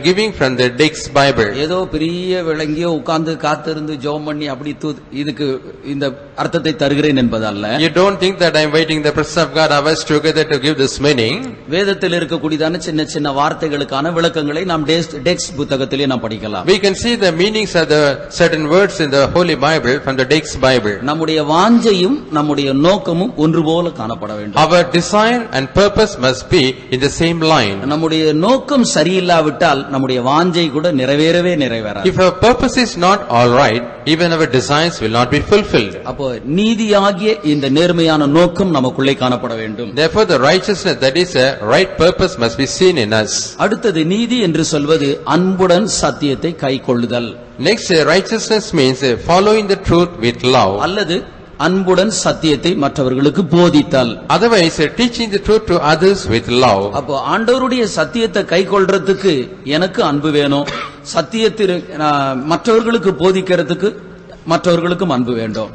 giving from the Dix Bible. ஏதோ பெரிய விளங்கியோ உட்கார்ந்து காத்திருந்து ஜெபம் பண்ணி அப்படி இதுக்கு இந்த அர்த்தத்தை தருகிறேன் என்பதல்ல. You don't think that I am waiting the presence of God hours together to give this meaning. வேதத்தில் இருக்கக்கூடியதான சின்ன சின்ன வார்த்தைகளுக்கான விளக்கங்களை நாம் டெக்ஸ் புத்தகத்திலே நாம் படிக்கலாம். We can see the meanings of the certain words in the Holy Bible from the Dix Bible. நம்முடைய வாஞ்சையும் நம்முடைய நோக்கமும் ஒன்று போல காணப்பட வேண்டும். Our desire and purpose must be in the same line. நம்முடைய நோக்கம் சரியில்லாவிட்டால் நம்முடைய வாஞ்சை கூட நிறைவேறாது. If our purpose is not all right, even our desires will not be fulfilled. அப்போ நீதியாகிய இந்த நேர்மையான நோக்கம் நமக்குள்ளே காணப்பட வேண்டும். Therefore the righteousness, that is a right purpose, must be seen in us. அடுத்தது நீதி என்று சொல்வது அன்புடன் சத்தியத்தை கைக்கொள்ளுதல். Next, righteousness means following the truth with love. அல்லது அன்புடன் சத்தியத்தை மற்றவர்களுக்கு போதித்தல். Otherwise teaching the truth to others with love. அப்போ ஆண்டவருடைய சத்தியத்தை கைக்கொள்றதுக்கு எனக்கு அன்பு வேணும், சத்தியத்தை மற்றவர்களுக்கு போதிக்கிறதுக்கு மற்றவர்களுக்கும் அன்பு வேண்டும்.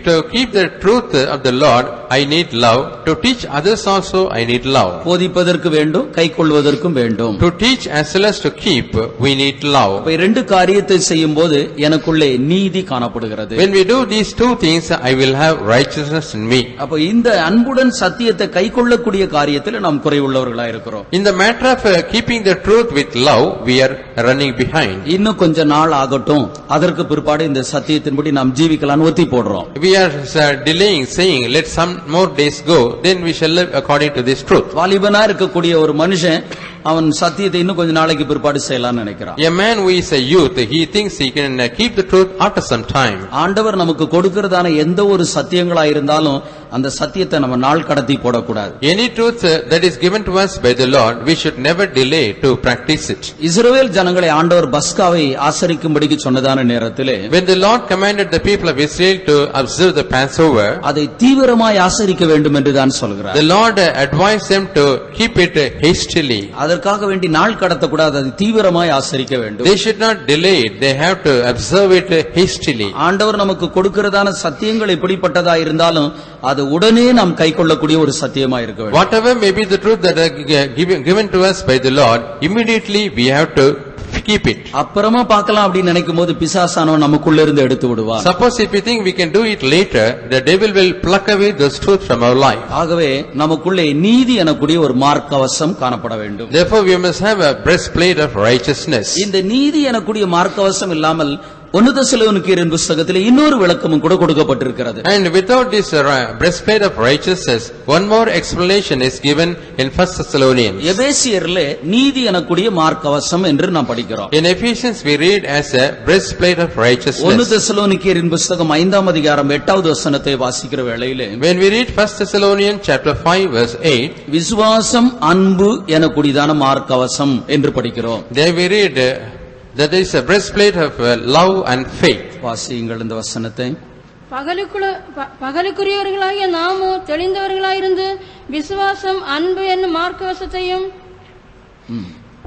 To keep the truth of the Lord, I need love. To teach others also, I need love. போதிப்பதற்கு வேண்டும், கைக்கொள்வதற்கும் வேண்டும். To teach as well as to keep, we need love. அப்ப இரண்டு காரியத்தை செய்யும்போது எனக்குள்ளே நீதி காணப்படுகிறது. When we do these two things, I will have righteousness in me. அப்ப இந்த அன்புடன் சத்தியத்தை கைக்கொள்ளக்கூடிய காரியத்தில் நாம் குறைவுள்ளவர்களா இருக்கிறோம். In the matter of keeping the truth with love, we are running behind. இன்னும் கொஞ்ச நாள் ஆகட்டும், அதற்கு பிற்பாடு இந்த சத்தியத்தின்படி நாம் ஜீவிக்கலாம்னு ஒத்தி போடுறோம். We are delaying, saying let some more days go, then we shall live according to this truth. வாலிபனா இருக்கக்கூடிய ஒரு மனுஷன் அவன் சத்தியத்தை இன்னும் கொஞ்ச நாளைக்கு பிற்பாடு செய்யலாம்னு நினைக்கிறான். A man who is a youth, he thinks he can keep the truth after some time. ஆண்டவர் நமக்கு கொடுக்கிறதான எந்த ஒரு சத்தியங்களா இருந்தாலும் அந்த சத்தியத்தை நம்ம நாள் கடத்தி போடக்கூடாது. Any truth that is given to us by the Lord, we should never delay to practice it. இஸ்ரவேல் ஜனங்களை ஆண்டவர் பஸ்காவை ஆசரிக்கும்படிக்கு சொன்னதான நேரத்திலே, when the Lord commanded the people of Israel to observe the Passover, அதை தீவிரமாய் ஆசரிக்க வேண்டும் என்று தான் சொல்கிறார். the Lord advised them to keep it hastily. அதற்காக வேண்டி நாள் கடத்தக்கூடாது, அதை தீவிரமாய் ஆசரிக்க வேண்டும். They should not delay it, they have to observe it hastily. ஆண்டவர் நமக்கு கொடுக்கிறதான சத்தியங்கள் எப்படிப்பட்டதா இருந்தாலும் அது உடனே நாம் கைக்கொள்ளக்கூடிய ஒரு சத்தியமா இருக்க வேண்டும். Whatever may be the truth that are given to us by the Lord, immediately we have to keep it. அப்புறமா பார்க்கலாம் அப்படி நினைக்கும் போது பிசாசானவன் நமக்குள்ள இருந்து எடுத்து விடுவான். Suppose if we think we can do it later, the devil will pluck away those truth from our life. ஆகவே நமக்குள்ளே நீதி எனக்கூடிய ஒரு மார்க்கவசம் காணப்பட வேண்டும். Therefore we must have a breastplate of righteousness. இந்த நீதி எனக்கூடிய மார்க்கவசம் இல்லாமல் 1 தெசலோனிக்கேயரின் புத்தகத்திலே இன்னொரு விளக்கமும் கூட கொடுக்கப்பட்டிருக்கிறது. And without this breastplate of righteousness, one more explanation is given in 1 Thessalonians. எபேசியரிலே நீதி எனக்கூடிய மார்க்கவசம் என்று நாம் படிக்கிறோம். In Ephesians we read as a breastplate of 1 righteousness. தெசலோனிக்கேயரின் புத்தகம் 5ஆம் அதிகாரம் 8வது வசனத்தை வாசிக்கிற வேளையிலே, When we read 1 Thessalonians chapter 5 verse 8, விசுவாசம் அன்பு எனக்கூடியதான மார்க்கவசம் என்று படிக்கிறோம். there we read that there is a breastplate of love and faith. வாசியுங்கள் இந்த வசனத்தை. பகலுக்குரியவர்களாகிய நாமோ தெளிந்தவர்களாயிருந்து விசுவாசம் அன்பு என்னும் மார்க்கவசத்தையும்,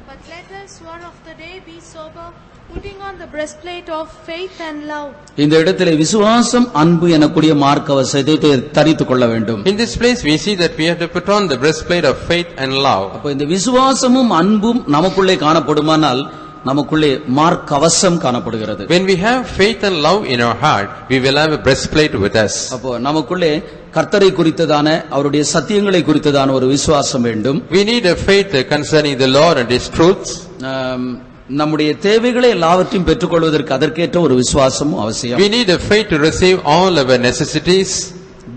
But let us one of the day be sober, putting on the breastplate of faith and love. இந்த இடத்திலே விசுவாசம் அன்பு எனக்கூடிய மார்க்கவசத்தை தரித்துக் கொள்ள வேண்டும். In this place we see that we have to put on the breastplate of faith and love. அப்ப இந்த விசுவாசமும் அன்பும் நமக்குள்ளே காணப்படுமானால் நமக்குள்ளே மார்க்கவசம் காணப்படுகிறது. When we have faith and love in our heart, we will have a breastplate with us. அப்போ நமக்குள்ளே கர்த்தரை குறித்ததான அவருடைய சத்தியங்களை குறித்ததான ஒரு விசுவாசம் வேண்டும். We need a faith concerning the Lord and His truths. நம்முடைய தேவைகளை எல்லாவற்றையும் பெற்றுக்கொள்வதற்கு அதற்கேற்ற ஒரு விசுவாசமும் அவசியம். We need a faith to receive all our necessities.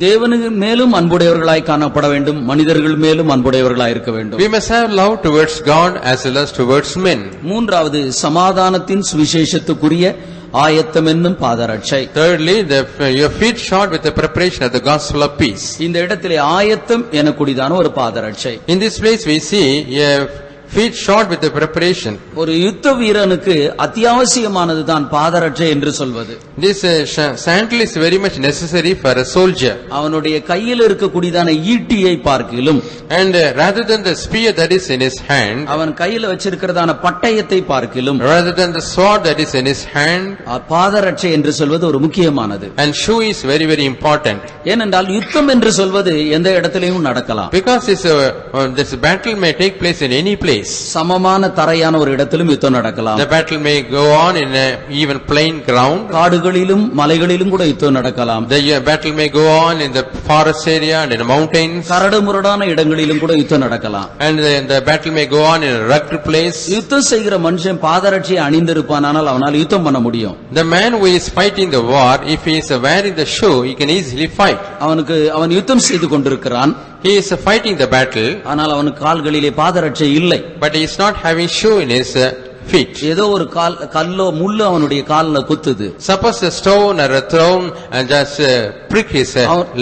தேவனுக்கு மேலும் அன்புடையவர்களாய் காணப்பட வேண்டும், மனிதர்கள் மேலும் அன்புடையவர்களாய் இருக்க வேண்டும். We must have love towards God as well as towards men. மூன்றாவது சமாதானத்தின் சுவிசேஷத்துக்குரிய ஆயத்தம் என்னும் பாதரட்சை. Thirdly, your feet shod with the preparation of the gospel of peace. இந்த இடத்திலே ஆயத்தம் எனக்கூடியதான ஒரு பாதரட்சை. In this place we see a feet shod with the preparation. ஒரு யுத்த வீரனுக்கு அத்தியாவசியமானதுதான் பாதரட்சை என்று சொல்வது. This sandal is very much necessary for a soldier. அவனுடைய கையில் இருக்கக்கூடியதான ஈட்டியை பார்க்கிலும், And rather than the spear that is in his hand, அவன் கையில் வச்சிருக்கிறதான பட்டயத்தை பார்க்கிலும், rather than the sword that is in his hand, பாதரட்சை என்று சொல்வது ஒரு முக்கியமானது. and shoe is very very important. ஏனென்றால் யுத்தம் என்று சொல்வது எந்த இடத்திலேயும் நடக்கலாம். Because this battle may take place in any place. சமமான தரையான ஒரு இடத்திலும் யுத்தம் நடக்கலாம். The battle may go on in a even plain ground. காடுகளிலும் மலைகளிலும் கூட யுத்தம் நடக்கலாம். The battle may go on in the forest area and in the mountains. கரடு முரடான இடங்களிலும் கூட யுத்தம் நடக்கலாம். And the battle may go on in a rugged place. யுத்தம் செய்கிற மனுஷன் பாதரட்சியை அணிந்திருப்பானால் அவனால் யுத்தம் பண்ண முடியும். The man who is fighting the war, if he is wearing the shoe, he can easily fight. அவன் யுத்தம் செய்து கொண்டிருக்கிறான். He is fighting the battle, ஆனால் அவனுக்கு கால்களிலே பாதரட்சை இல்லை. but he is not having shoe in his feet. ஏதோ ஒரு கல்லோ முள்ளு அவனுடைய கால்ல குத்துது. Suppose a stone or a thorn and just prick his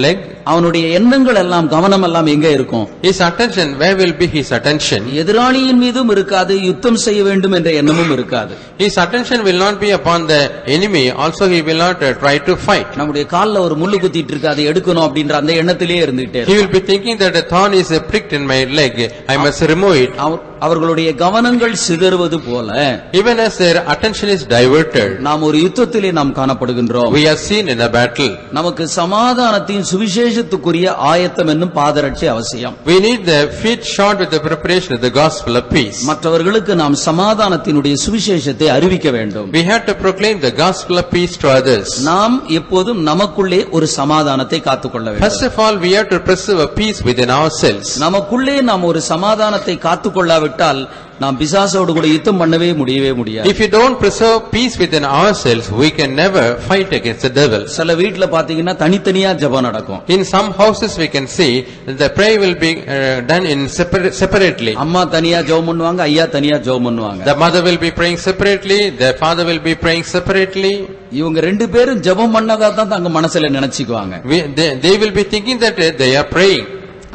leg. அவனுடைய எண்ணங்கள் எல்லாம் கவனம் எல்லாம் எங்க இருக்கும்? His attention, where will be his attention? எதிராளியின் மீதும் இருக்காது, யுத்தம் செய்ய வேண்டும் என்ற எண்ணமும் இருக்காது. His attention will not be upon the enemy, also he will not try to fight. நம்முடைய கால்ல ஒரு முள்ளு குத்திட்டு இருக்கு, அதை எடுக்கணும் அப்படின்ற அந்த எண்ணத்திலே இருந்துட்டே. He will be thinking that a thorn is pricked in my leg, I must remove it. அவர்களுடைய கவனங்கள் சிதறுவது போல, even as their attention is diverted, நாம் ஒரு யுத்தத்திலே நாம் காணப்படுகின்றோம். we are seen in a battle. நமக்கு சமாதானத்தின் சுவிசேஷத்துக்குரிய ஆயத்தம் என்னும் பாதரட்சை அவசியம். We need the feet shod with the preparation of the gospel of peace. மற்றவர்களுக்கு நாம் சமாதானத்தினுடைய சுவிசேஷத்தை அறிவிக்க வேண்டும். We have to proclaim the gospel of peace to others. நாம் எப்போதும் நமக்குள்ளே ஒரு சமாதானத்தை காத்துக்கொள்ள வேண்டும். First of all, we have to preserve a peace within ourselves. நமக்குள்ளே நாம் ஒரு சமாதானத்தை காத்துக்கொள்ளாவிட்டால் நாம் பிசாசோடு கூட யுத்தம் பண்ணவே முடியாது. If you don't preserve peace within ourselves, we can never fight against the devil. சில வீட்ல பாத்தீங்கன்னா தனித்தனியா ஜெபம் நடக்கும். In some houses we can see the prayer will be done in separately. அம்மா தனியா ஜெபம் பண்ணுவாங்க, ஐயா தனியா ஜெபம் பண்ணுவாங்க. The mother will be praying separately, the father will be praying separately. இவங்க ரெண்டு பேரும் ஜெபம் பண்ணதா தான் தங்க மனசுல நினைச்சுக்குவாங்க. They will be thinking that they are praying.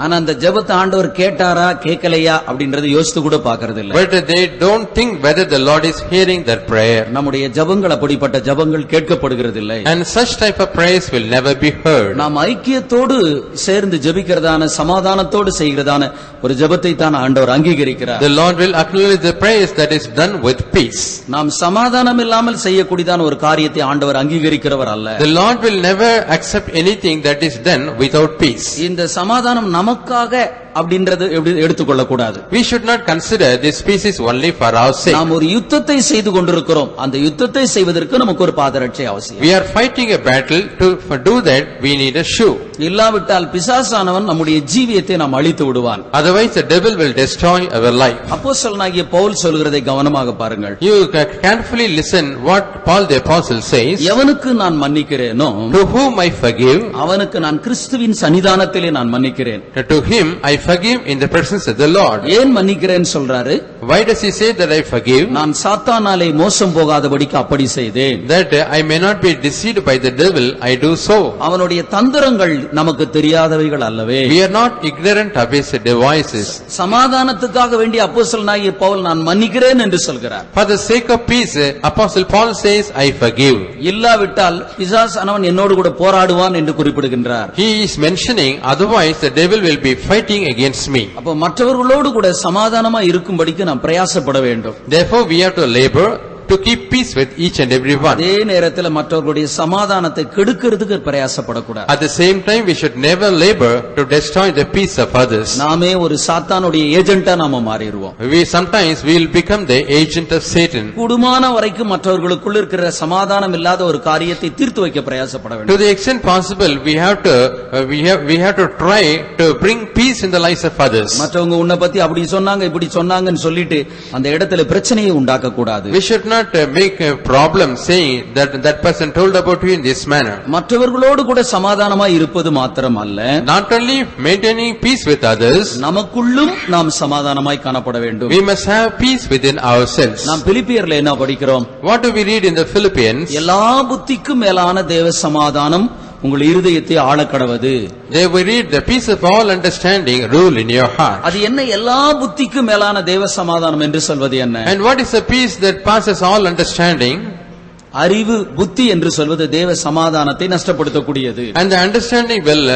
ஆனா அந்த ஜெபத்தை ஆண்டவர் கேட்டாரா கேட்கலையா அப்படிங்கறது யோசித்து கூட பார்க்கிறது இல்ல. But they don't think whether the Lord is hearing that prayer. நம்முடைய ஜெபங்கள் அப்படிப்பட்ட ஜெபங்கள் கேட்கப்படுகிறது இல்லை. And such type of prayers will never be heard. நாம் ஐக்கியத்தோடு சேர்ந்து ஜெபிக்கிறதான சமாதானத்தோடு செய்கிறதான ஒரு ஜெபத்தை தான் ஆண்டவர் அங்கீகரிக்கிறார். The Lord will acknowledge the prayers that is done with peace. நாம் சமாதானம் இல்லாமல் செய்யக்கூடியதான ஒரு காரியத்தை ஆண்டவர் அங்கீகரிக்கிறவர் அல்ல. The Lord will never accept anything that is done without peace. இந்த சமாதானம் நமக்காக அப்படின்றது எடுத்துக்கொள்ள கூடாது. We should not consider this peace is only for our sake. நாம் ஒரு யுத்தத்தை செய்து கொண்டிருக்கிறோம். அந்த யுத்தத்தை செய்வதற்கு நமக்கு ஒரு பாதரட்சை அவசியம். We are fighting a battle. To do that we need a shoe. இல்லாவிட்டால் பிசாசானவன் நம்முடைய ஜீவியத்தை நாம் அழித்து விடுவான். Otherwise the devil will destroy our life. அப்போஸ்தலனாகிய பவுல் சொல்கிறதை கவனமாக பாருங்கள். You carefully listen what Paul the apostle says. எவனுக்கு நான் மன்னிக்கிறேனோ, to whom I forgive, அவனுக்கு நான் கிறிஸ்துவின் சன்னிதானத்திலே நான் மன்னிக்கிறேன். to him I forgive in the presence of the Lord. ஏன் மன்னிக்கிறேன் சொல்றாரு? Why does he say that I forgive? நான் சாத்தானாலே மோசம் போகாதபடிக்கு அப்படி செய்தேன். That I may not be deceived by the devil, I do so. அவனுடைய தந்திரங்கள் நமக்கு தெரியாதவைகள் அல்லவே. We are not ignorant of his devices. சமாதானத்துக்காக வேண்டிய அப்போஸ்தலனாகிய பவுல் நான் மன்னிக்கிறேன் என்று சொல்கிறார். For the sake of peace, apostle Paul says I forgive. இல்லாவிட்டால் பிசாசானவன் என்னோடு கூட போராடுவான் என்று குறிப்பிடுகின்றார். He is mentioning otherwise the devil will be fighting against me. அப்ப மற்றவர்களோடு கூட சமாதானமா இருக்கும்படிக்கு நாம் பிரயாசப்பட வேண்டும். Therefore we have to labor to keep peace with each and every one. அதே நேரத்தில் மற்றவர்களுடைய சமாதானத்தை கெடுக்கிறதுக்கு பிரயாசப்படக்கூடாது. At the same time we should never labor to destroy the peace of others. நாமே ஒரு சாத்தானுடைய ஏஜென்ட்டா நாம மாறிடுவோம். We sometimes will become the agent of Satan. கூடுமான வரைக்கும் மற்றவர்களுக்குள்ள இருக்கிற சமாதானம் இல்லாத ஒரு காரியத்தை தீர்த்து வைக்க பிரயாசப்பட வேண்டும். To the extent possible we have to try to bring peace in the lives of others. மற்றவங்க உன்னை பத்தி அப்படி சொன்னாங்க இப்படி சொன்னாங்கன்னு சொல்லிட்டு அந்த இடத்துல பிரச்சனையை உண்டாக்க கூடாது. We should not not make a problem saying that that person told about you in this manner. மற்றவர்களோடு கூட சமாதானமாய் இருப்பது மாத்திரமல்ல, Not only maintaining peace with others, நமக்குள்ளும் நாம் சமாதானமாய் காணப்பட வேண்டும். we must have peace within ourselves. நாம் பிலிப்பியர்ல என்ன படிக்கிறோம்? What do we read in the Philippians? எல்லா புத்திக்கும் மேலான தேவ சமாதானம் உங்கள் இருதயத்தை ஆளக்கடவது. There we read the peace of all understanding rule in your heart. அது என்ன எல்லா புத்திக்கும் மேலான தேவ சமாதானம் என்று சொல்வது என்ன? And what is the peace that passes all understanding? அறிவு புத்தி என்று சொல்வது தேவ சமாதானத்தை நஷ்டப்படுத்தக்கூடியது. And the understanding will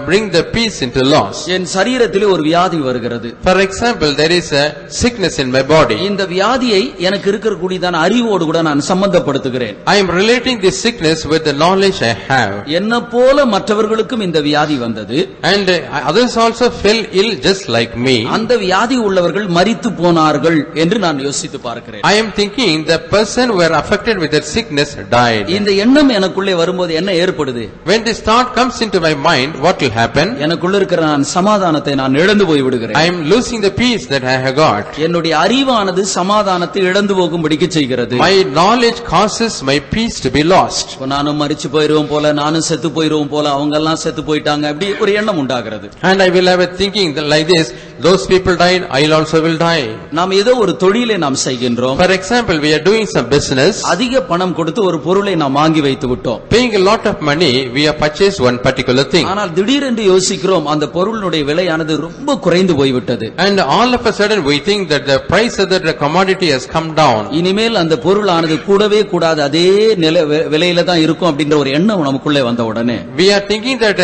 bring the peace into loss. என் சரீரத்திலே ஒரு வியாதி வருகிறது. For example, there is a sickness in my body. இந்த வியாதியை எனக்கு இருக்கக்கூடியதான அறிவோடு கூட நான் சம்பந்தப்படுத்துகிறேன். I am relating this sickness with the knowledge I have. என்ன போல மற்றவர்களுக்கும் இந்த வியாதி வந்தது. And others also fell ill just like me. அந்த வியாதி உள்ளவர்கள் மரித்து போனார்கள் என்று நான் யோசித்து பார்க்கிறேன். I am thinking the person who were affected with that sickness died. இந்த எண்ணம் எனக்குள்ளே வரும்போது என்ன ஏற்படுது? When this thought comes into my mind, what will happen? எனக்குள்ள இருக்கிற நான் சமாதானத்தை நான் இழந்து போய் விடுகிறேன். I am losing the peace that I have got. என்னுடைய அறிவானது சமாதானத்தை இழந்து போகும்படிக்கு செய்கிறது. My knowledge causes my peace to be lost. நானும் மரிச்சு போயிடுவோம் போல, நானும் செத்து போயிடுவோம் போல, அவங்க எல்லாம் செத்து போயிட்டாங்க, அப்படி ஒரு எண்ணம் உண்டாகிறது. And I will have a thinking like this, those people died, I also will die. நாம் ஏதோ ஒரு தொழிலை நாம் செய்கின்றோம். For example, we are doing some business. அதிக பணம் கொடுத்து ஒரு பொருளை நாம் வாங்கி வைத்து விட்டோம். Paying a lot of money, we have purchased one particular thing. ஆனால் திடீரென்று யோசிக்கிறோம், அந்த பொருளினுடைய விலையானது ரொம்ப குறைந்து போய்விட்டது. And all of a sudden we think that the price of the commodity has come down. இனிமேல் அந்த பொருளானது கூடவே கூடாது, அதே விலையில தான் இருக்கும் அப்படின்ற ஒரு எண்ணம் நமக்குள்ளே வந்த உடனே We are thinking that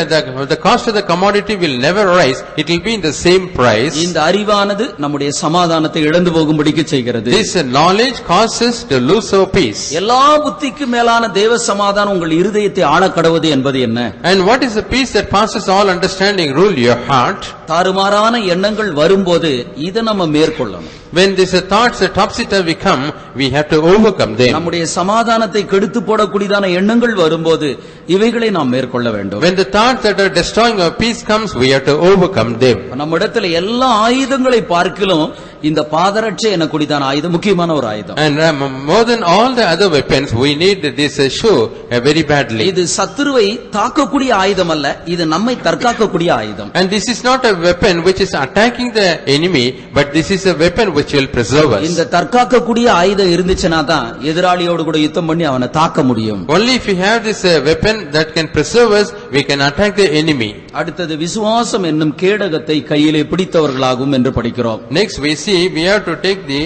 the cost of the commodity will never rise, it will be in the same price. இந்த அறிவானது நம்முடைய சமாதானத்தை இழந்து போகும்படிக்கு செய்கிறது. This knowledge causes to lose our peace. எல்லா புத்திக்கு மேலான தேவ சமாதானம் உங்கள் இருதயத்தை ஆளக்கடவது என்பது என்ன? And what is the peace that passes all understanding rule your heart? தாறுமாறான எண்ணங்கள் வரும்போது இதை நம்ம மேற்கொள்ளணும். When these thoughts that topsy-turvy come, we have to overcome them. நம்முடைய சமாதானத்தை கெடுத்து போடக்கூடியதான எண்ணங்கள் வரும்போது இவைகளை நாம் மேற்கொள்ள வேண்டும். When the thoughts that are destroying our peace comes, we have to overcome them. நம்மிடத்தில் எல்லா ஆயுதங்களை பார்க்கிலும் இந்த பாதரட்சை எனக்கூடியதான ஆயுதம் முக்கியமான ஒரு ஆயுதம். And more than all the other weapons, we need this shoe very badly. இது சத்துருவை தாக்கக்கூடிய ஆயுதம் அல்ல, இது நம்மை தற்காக்கக்கூடிய ஆயுதம். And this is not a weapon which is attacking the enemy, but this is a weapon which will preserve us. இந்த தற்காக்கக்கூடிய ஆயுதம் இருந்துச்சுனா தான் எதிராளியோடு கூட யுத்தம் பண்ணி அவனை தாக்க முடியும். Only if we have this weapon that can preserve us, we can attack the enemy. அடுத்தது விசுவாசம் என்னும் கேடகத்தை கையிலே பிடித்தவர்களாகும் என்று படிக்கிறோம். Next we see we have to take the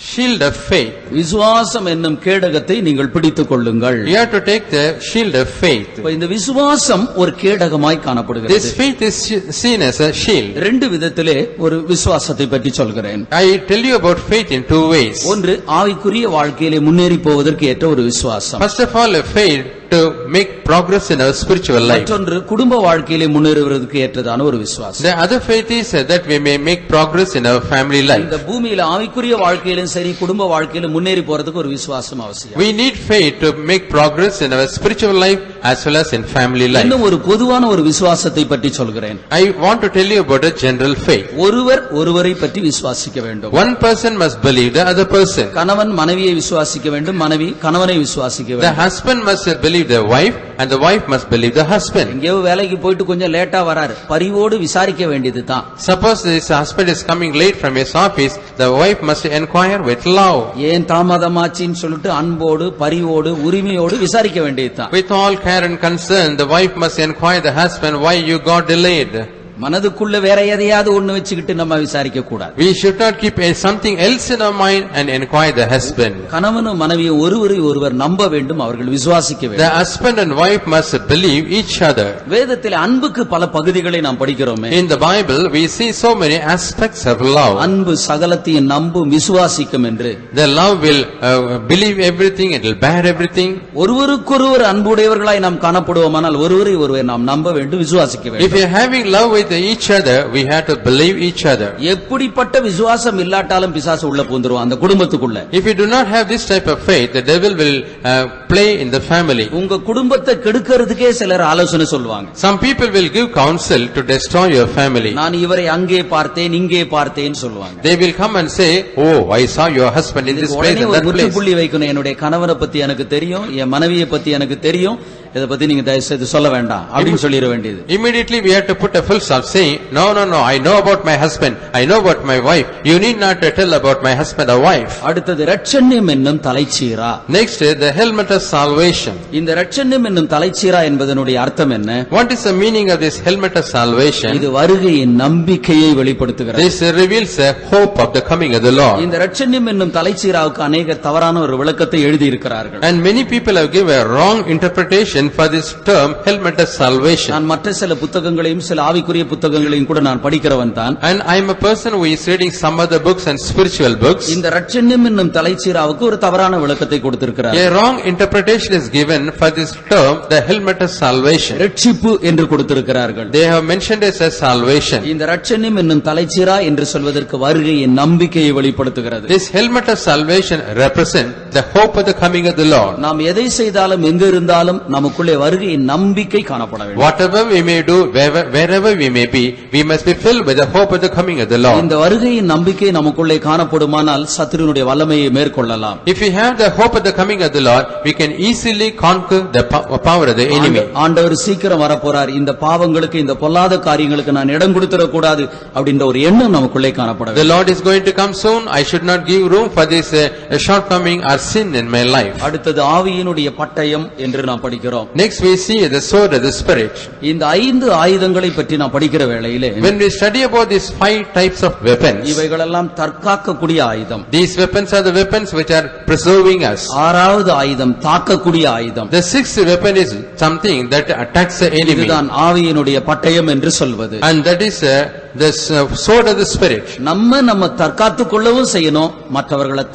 shield of faith. விசுவாசம் என்னும் கேடகத்தை நீங்கள் பிடித்துக் கொள்ளுங்கள். We have to take the shield of faith. இந்த விசுவாசம் ஒரு கேடகமாய் காணப்படுகிறது. This faith is seen as a shield. ரெண்டு விதத்திலே ஒரு விசுவாசத்தை பற்றி சொல்கிறேன். I tell you about faith in two ways. ஒன்று ஆவிக்குரிய வாழ்க்கையிலே முன்னேறி போவதற்கு ஏற்ற ஒரு விசுவாசம். First of all, a faith to make progress in our spiritual life. மற்றொன்று குடும்ப வாழ்க்கையிலே முன்னேறுவதற்கு ஏற்றதான ஒரு விசுவாசம். The other faith is that we may make progress in our family life. இந்த பூமியில ஆவிக்குரிய வாழ்க்கையிலும் சரி குடும்ப வாழ்க்கையிலும் முன்னேறி போறதுக்கு ஒரு விசுவாசம் அவசியம். We need faith to make progress in our spiritual life as well as in family life. இன்னும் ஒரு பொதுவான ஒரு விசுவாசத்தை பற்றி சொல்கிறேன். I want to tell you about a general faith. ஒருவர் ஒருவரை பற்றி விசுவாசிக்க வேண்டும். One person must believe the other person. கணவன் மனைவியை விசுவாசிக்க வேண்டும், மனைவி கணவனை விசுவாசிக்க The வேண்டும். husband must believe the wife and the wife must believe the husband. எங்கேயோ வேலைக்கு போயிட்டு கொஞ்சம் லேட்டா வராரு, பரிவோடு விசாரிக்க வேண்டியதுதான். Suppose this husband is coming late from his office, the wife must inquire with love. ஏன் தாமதமாச்சின்னு சொல்லிட்டு அன்போடு பரிவோடு உரிமையோடு விசாரிக்க வேண்டியதுதான். With all care and concern, the wife must inquire the husband why you got delayed. மனதுக்குள்ள வேற எதையாவது ஒண்ணு வச்சுக்கிட்டு நம்ம விசாரிக்க கூடாது. We should not keep something else in our mind and inquire the husband. கணவனும் மனைவியும் ஒருவரை ஒருவர் நம்ப வேண்டும், அவர்கள் விசுவாசிக்க The வேண்டும். husband and wife must believe each other. வேதத்தில் அன்புக்கு பல பகுதிகளை நாம் படிக்கிறோமே. In the Bible, we see so many aspects of love. அன்பு சகலத்தையும் நம்பும் விசுவாசிக்கும் என்று. The love will believe everything, it will bear everything. ஒருவருக்கொருவர் அன்புடையவர்களாய் நாம் காணப்படுவோமானால் ஒருவரை ஒருவர் நாம் நம்ப வேண்டும், விசுவாசிக்க If வேண்டும். we are having love with each other, we have to believe each other. எப்படிப்பட்ட விசுவாசம் இல்லாட்டாலும் பிசாசு உள்ள பூந்துருவான் அந்த குடும்பத்துக்குள்ள. If we do not have this type of faith, the devil will play in the family. உங்க குடும்பத்தை கெடுக்கிறதுக்கே சிலர் ஆலோசனை சொல்லுவாங்க. Some people will give counsel to destroy your family. நான் இவரை அங்கே பார்த்தேன் இங்கே பார்த்தேன்னு சொல்லுவாங்க. They will come and say, oh, I saw your husband in this place and that place. முற்றுப்புள்ளி வைக்கணும். என்னுடைய கணவனை பத்தி எனக்கு தெரியும், என் மனைவியை பத்தி எனக்கு தெரியும், இதை பத்தி நீங்க தயவு செய்து சொல்ல வேண்டாம் அப்படின்னு சொல்லிட வேண்டியது. Immediately we have to put a full stop saying, no, I know about my husband, I know about my wife, you need not to tell about my husband or wife. அடுத்தது இரட்சண்யம் என்னும் தலைச்சீரா. Next is the helmet of salvation. இந்த இரட்சண்யம் என்னும் தலைச்சீரா என்பதனுடைய அர்த்தம் என்ன? What is the meaning of this helmet of salvation? இது வருகையின் நம்பிக்கையை வெளிப்படுத்துகிறது. This reveals the hope of the coming of the Lord. இந்த இரட்சண்யம் என்னும் தலைச்சீராவுக்கு அநேகர் தவறான ஒரு விளக்கத்தை எழுதி இருக்கிறார்கள். And many people have given a wrong interpretation for this term helmet of salvation. நான் மற்ற சில புத்தகங்களையும் சில ஆவிக்குரிய புத்தகங்களையும் கூட நான் படிக்கிறவன் தான். And I am a person who is reading some other books and spiritual books. இந்த இரட்சண்யம் என்னும் தலைச்சீராவுக்கு ஒரு தவறான விளக்கத்தை கொடுத்திருக்கிறார். A wrong interpretation is given for this term the helmet of salvation. ரட்சிப்பு என்று கொடுத்திருக்கிறார்கள். They have mentioned it as salvation. இந்த இரட்சண்யம் என்னும் தலைச்சீரா என்று சொல்வதற்கு வருகையின் நம்பிக்கையை வெளிப்படுத்துகிறது. This helmet of salvation represent the hope of the coming of the Lord. நாம் எதை செய்தாலும் எங்க இருந்தாலும் நமக்குள்ளே வருகையின் நம்பிக்கை காணப்பட வேண்டும். Whatever we may do, wherever we may be, we must be filled with the hope of the coming of the Lord. இந்த வருகையின் நம்பிக்கை நமக்குள்ளே காணப்படுமானால் சத்துருவினுடைய வல்லமையை மேற்கொள்ளலாம். If we have the hope of the coming of the Lord, we can easily conquer the power of the enemy. ஆண்டவர் சீக்கிரம் வரப்போறார், இந்த பாவங்களுக்கு இந்த பொல்லாத காரியங்களுக்கு நான் இடம் கொடுத்துடக் கூடாது அப்படின்ற ஒரு எண்ணம் நமக்குள்ளே காணப்பட வேண்டும். The Lord is going to come soon, I should not give room for this shortcoming or sin in my life. அடுத்தது ஆவியினுடைய பட்டயம் என்று நாம் படிக்கிறோம். Next we see the sword of the spirit. இந்த 5 ஆயுதங்களை பற்றி நாம் படிக்கிற வேளையிலே When we study about these 5 types of weapons, இவைகளெல்லாம் தற்காக்கக்கூடிய ஆயுதம். these weapons are the weapons which are preserving us. 6வது ஆயுதம் தாக்கக்கூடிய ஆயுதம். The 6th weapon is something that attacks the enemy. இதுதான் ஆவியினுடைய பட்டயம் என்று சொல்வது. And that is the sword of the spirit. நம்ம தற்காத்துக் கொள்ளவும் செய்யணும், மற்றவர்களை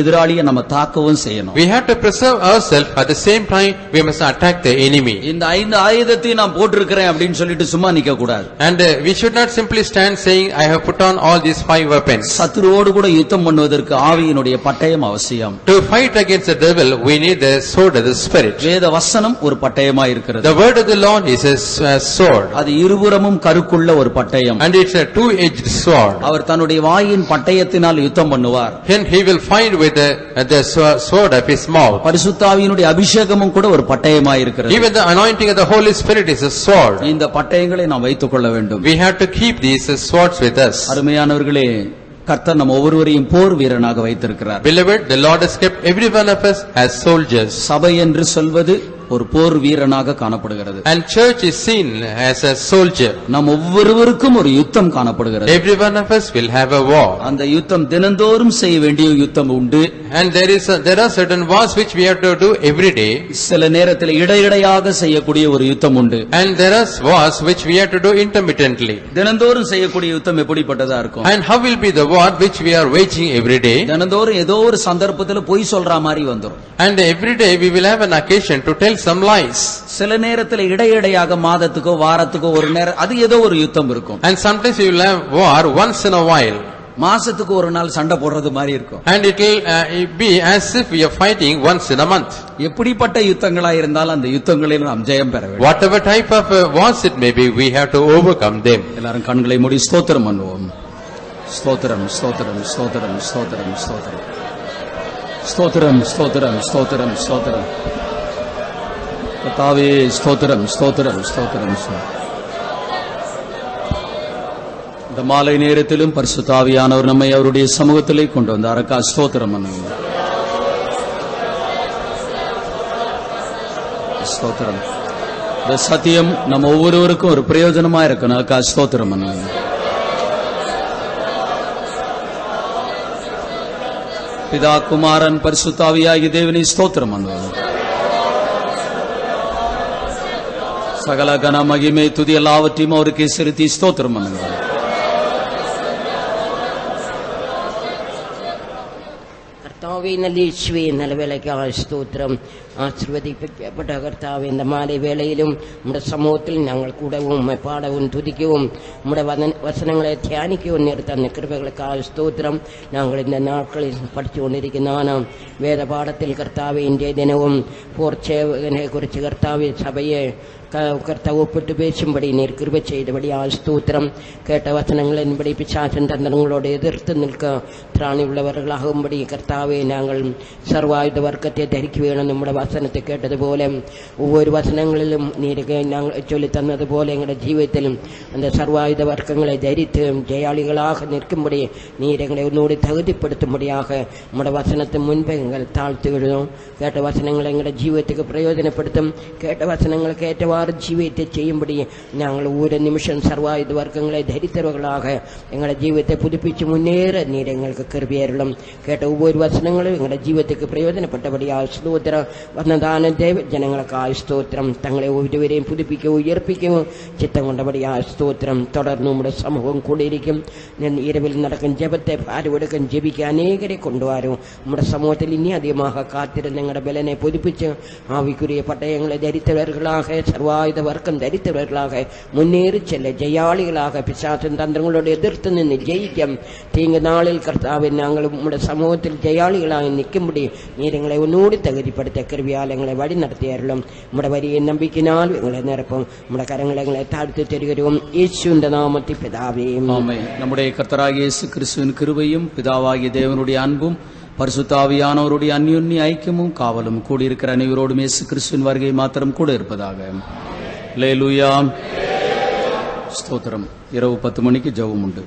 எதிராளியை நம்ம தாக்கவும் செய்யணும். We have to preserve ourselves, at the same time we must attack the enemy. இந்த 5 ஆயுதத்தையும் நான் போட்டிருக்கிறேன் அப்படின்னு சொல்லிட்டு சும்மா நிக்க கூடாது. And we should not simply stand saying I have put on all these 5 weapons. சத்துருவோடு கூட யுத்தம் பண்ணுவதற்கு ஆவியினுடைய பட்டயம் அவசியம். To fight against the devil we need the sword of the spirit. வேத வசனம் ஒரு பட்டயமா இருக்கிறது. The word of the Lord is a sword. அது இருபுறமும் கருக்குள்ள ஒரு பட்டயம். And it's a two-edged sword. அவர் தன்னுடைய வாயின் பட்டயத்தினால் யுத்தம் பண்ணுவார். Then he will fight with the sword of his mouth. பரிசுத்த ஆவியினுடைய அபிஷேகமும் கூட ஒரு பட்டயமா இருக்கிறது. Even the anointing of the Holy Spirit is a sword. இந்த பட்டயங்களை நாம் வைத்துக் கொள்ள வேண்டும். We have to keep these swords with us. அருமையானவர்களே, கர்த்தர் நம்ம ஒவ்வொருவரையும் போர் வீரனாக வைத்திருக்கிறார். Beloved, the Lord has kept every one of us as soldiers. சபை என்று சொல்வது ஒரு போர் வீரனாக காணப்படுகிறது. And church is seen as a soldier. நம் ஒவ்வொருவருக்கும் ஒரு யுத்தம் காணப்படுகிறது. Every one of us will have a war. அந்த யுத்தம் தினந்தோறும் செய்ய வேண்டிய யுத்தம் உண்டு. And there are certain wars which we have to do every day. சில நேரத்தில் இடையிடையாக செய்யக்கூடிய ஒரு யுத்தம் உண்டு. And there are wars which we have to do intermittently. தினந்தோறும் செய்யக்கூடிய யுத்தம் எப்படிப்பட்டதா இருக்கும்? And how will be the war which we are waging every day? தினந்தோறும் ஏதோ ஒரு சந்தர்ப்பத்தில் பொய் சொல்ற மாதிரி வந்துரும். And every day we will have an occasion to tell some lies. சில நேரத்தில் இடையிடையாக மாதத்துக்கோ வாரத்துக்கோ ஒரு நேரம் அது ஏதோ ஒரு யுத்தம் இருக்கும். And sometimes we will have war once in a while. மாசத்துக்கு ஒரு நாள் சண்டை போடுறது மாதிரி இருக்கும். And it will be as if we are fighting once in a month. எப்படிப்பட்ட யுத்தங்களா இருந்தாலும் அந்த யுத்தங்களில் நாம் ஜெயம் பெற வேண்டும். Whatever type of wars it may be, we have to overcome them. எல்லாரும் கண்களை மூடி ஸ்தோத்திரம் பண்ணுவோம். ஸ்தோத்திரம் ஸ்தோத்திரம் ஸ்தோத்திரம் ஸ்தோத்திரம் ஸ்தோத்திரம் ஸ்தோத்திரம் ஸ்தோத்திரம் ஸ்தோத்திரம் ஸ்தோத்திரம் கர்த்தாவே ஸ்தோத்திரம் ஸ்தோத்திரம் ஸ்தோத்திரம். இந்த மாலை நேரத்திலும் பரிசுத்த ஆவியானவர் நம்மை அவருடைய சமூகத்திலே கொண்டு வந்தார். ஸ்தோத்திரம் பண்ணுங்க. ஸ்தோத்திரம். இந்த சத்தியம் நம்ம ஒவ்வொருவருக்கும் ஒரு பிரயோஜனமா இருக்கணும். ஸ்தோத்திரம் பண்ணுங்க. பிதா குமாரன் பரிசுத்த ஆவியாகிய தேவனை ஸ்தோத்திரம் பண்ணுவாங்க. சகல கன மகிமை துதி எல்லாவற்றையும் அவருக்கு செலுத்தி ஸ்தோத்திரம் பண்ணுங்க. കർത്താവേ നല്ല യേശുവേ നല്ല വേലയ്ക്കായി സ്തോത്രം. ആശീർവദിക്കപ്പെട്ട കർത്താവേ, இந்த மாலை வேளையிலும் നമ്മുടെ സമൂഹത്തിൽ ഞങ്ങൾ കൂടവും പാടവും തുതിക്കവും നമ്മുടെ വചനങ്ങളെ ധ്യാനിക്കവും നിർത്തുന്ന കൃപകൾക്കായി സ്തോത്രം. ഞങ്ങൾ ഇന്ന നാட்களில் പഠിച്ചുകൊണ്ടിരിക്കുന്നതാണ് വേദപാഠത്തിൽ കർത്താവേ ഇൻறைய ദിനവും പോർച്ചേവകനെ കുറിച്ച് കർത്താവേ സഭയെ കർത്താവ് ഒപ്പിട്ട് പേശുമ്പടി നീർ കൃപ ചെയ്തപടി ആ സ്തോത്രം. കേട്ട വചനങ്ങളിன்பടി പിശാചൻ തന്ത്രങ്ങളോട് എതിർത്ത് നിൽക്കുക ത്രാണിയുള്ളവர்களாகும்படி കർത്താവെ ഞങ്ങൾ സർവായുധ വർഗത്തെ ധരിക്കുകയാണ്. നമ്മുടെ വചനത്തെ കേട്ടതുപോലെ ഒவ்வொரு വചനങ്ങളിലും നീർ ഞങ്ങൾ ചൊല്ലിത്തന്നതുപോലെ ഞങ്ങളുടെ ജീവിതത്തിലും அந்த സർവായുധ വർഗങ്ങളെ ധരിത്ത് ജയാളികളാக നിൽക്കുമ്പടി നീരങ്ങളെ ഒന്നുകൂടി തകുതിപ്പെടുത്തുമ്പടിயாக നമ്മുടെ വചനത്തിന് മുൻപേ ഞങ്ങൾ താഴ്ത്തുകഴുന്നു. കേട്ട വചനങ്ങൾ ഞങ്ങളുടെ ജീവിതത്തിക്ക് പ്രയോജനപ്പെടുത്തും. കേട്ട വചനങ്ങൾക്ക് ഏറ്റവും ജീവിതത്തെ ചെയ്യുമ്പടി ഞങ്ങൾ ഓരോ നിമിഷം സർവായുധ വർഗങ്ങളെ ധരിത്തവர்களாக ഞങ്ങളുടെ ജീവിതത്തെ പുതുപ്പിച്ച് മുന്നേറെ നീർ ഞങ്ങൾക്ക് കൃപയേറും. കേട്ട ഒவ்வொரு വചനങ്ങളും ഞങ്ങളുടെ ജീവിതത്തിക്ക് പ്രയോജനപ്പെട്ടപടിയായ സ്തോത്രം. വന്നദാന ജനങ്ങൾക്കായ സ്തോത്രം. തങ്ങളെ ഓരോരുവരെയും പുതുപ്പിക്കുകയും ഉയർപ്പിക്കുകയും ചിത്തം കൊണ്ടപടിയായ സ്തോത്രം. തുടർന്ന് നമ്മുടെ സമൂഹം കൂടിയിരിക്കും. ഇരവിൽ നടക്കും ജപത്തെ ഭാരമെടുക്കും ജപിക്കാൻ അനേകരെ കൊണ്ടുവരും. നമ്മുടെ സമൂഹത്തിൽ ഇനി അധികமாக കാത്തിരുന്ന് ഞങ്ങളുടെ ബലനെ പുതുപ്പിച്ച് ആവിക്കുரிய പട്ടയങ്ങളെ ധരിത്തവர்களாக സർവായുധ വർക്കം ധരിത്തവர்களாக മുന്നേറി ചെല്ല ജയാളികളാக പിശാചൻ തന്ത്രങ്ങളോട് എതിർത്ത് നിന്ന് ജയിക്കാം. തീങ്ങ് നാളിൽ കർത്താവ് ഞങ്ങൾ നമ്മുടെ സമൂഹത്തിൽ ജയാളികളായി നിൽക്കുമ്പടി നീരങ്ങളെ ഒന്നുകൂടി തകുതിപ്പെടുത്ത കൃപയാലങ്ങളെ വഴി നടത്തിയാലും നമ്മുടെ വലിയ നമ്പിക്കിനാൽ ഞങ്ങളെ നിരപ്പും. നമ്മുടെ കരങ്ങളെ താഴ്ത്തി തരികയും യേശുവിന്റെ നാമത്തിൽ പിതാവേ. நம்முடைய கர்த்தராகிய இயேசு கிறிஸ்துவின் கிருபையும் பிதாவாகிய தேவனுடைய அன்பும் பரிசுத்தாவியானவருடைய அந்யோன்ய ஐக்கியமும் காவலும் கூடியிருக்கிற அனைவரோடும் இயேசு கிறிஸ்துவின் வருகை மாத்திரம் கூட இருப்பதாக. அல்லேலூயா. ஸ்தோத்திரம். இரவு 10 மணிக்கு ஜெபம் உண்டு.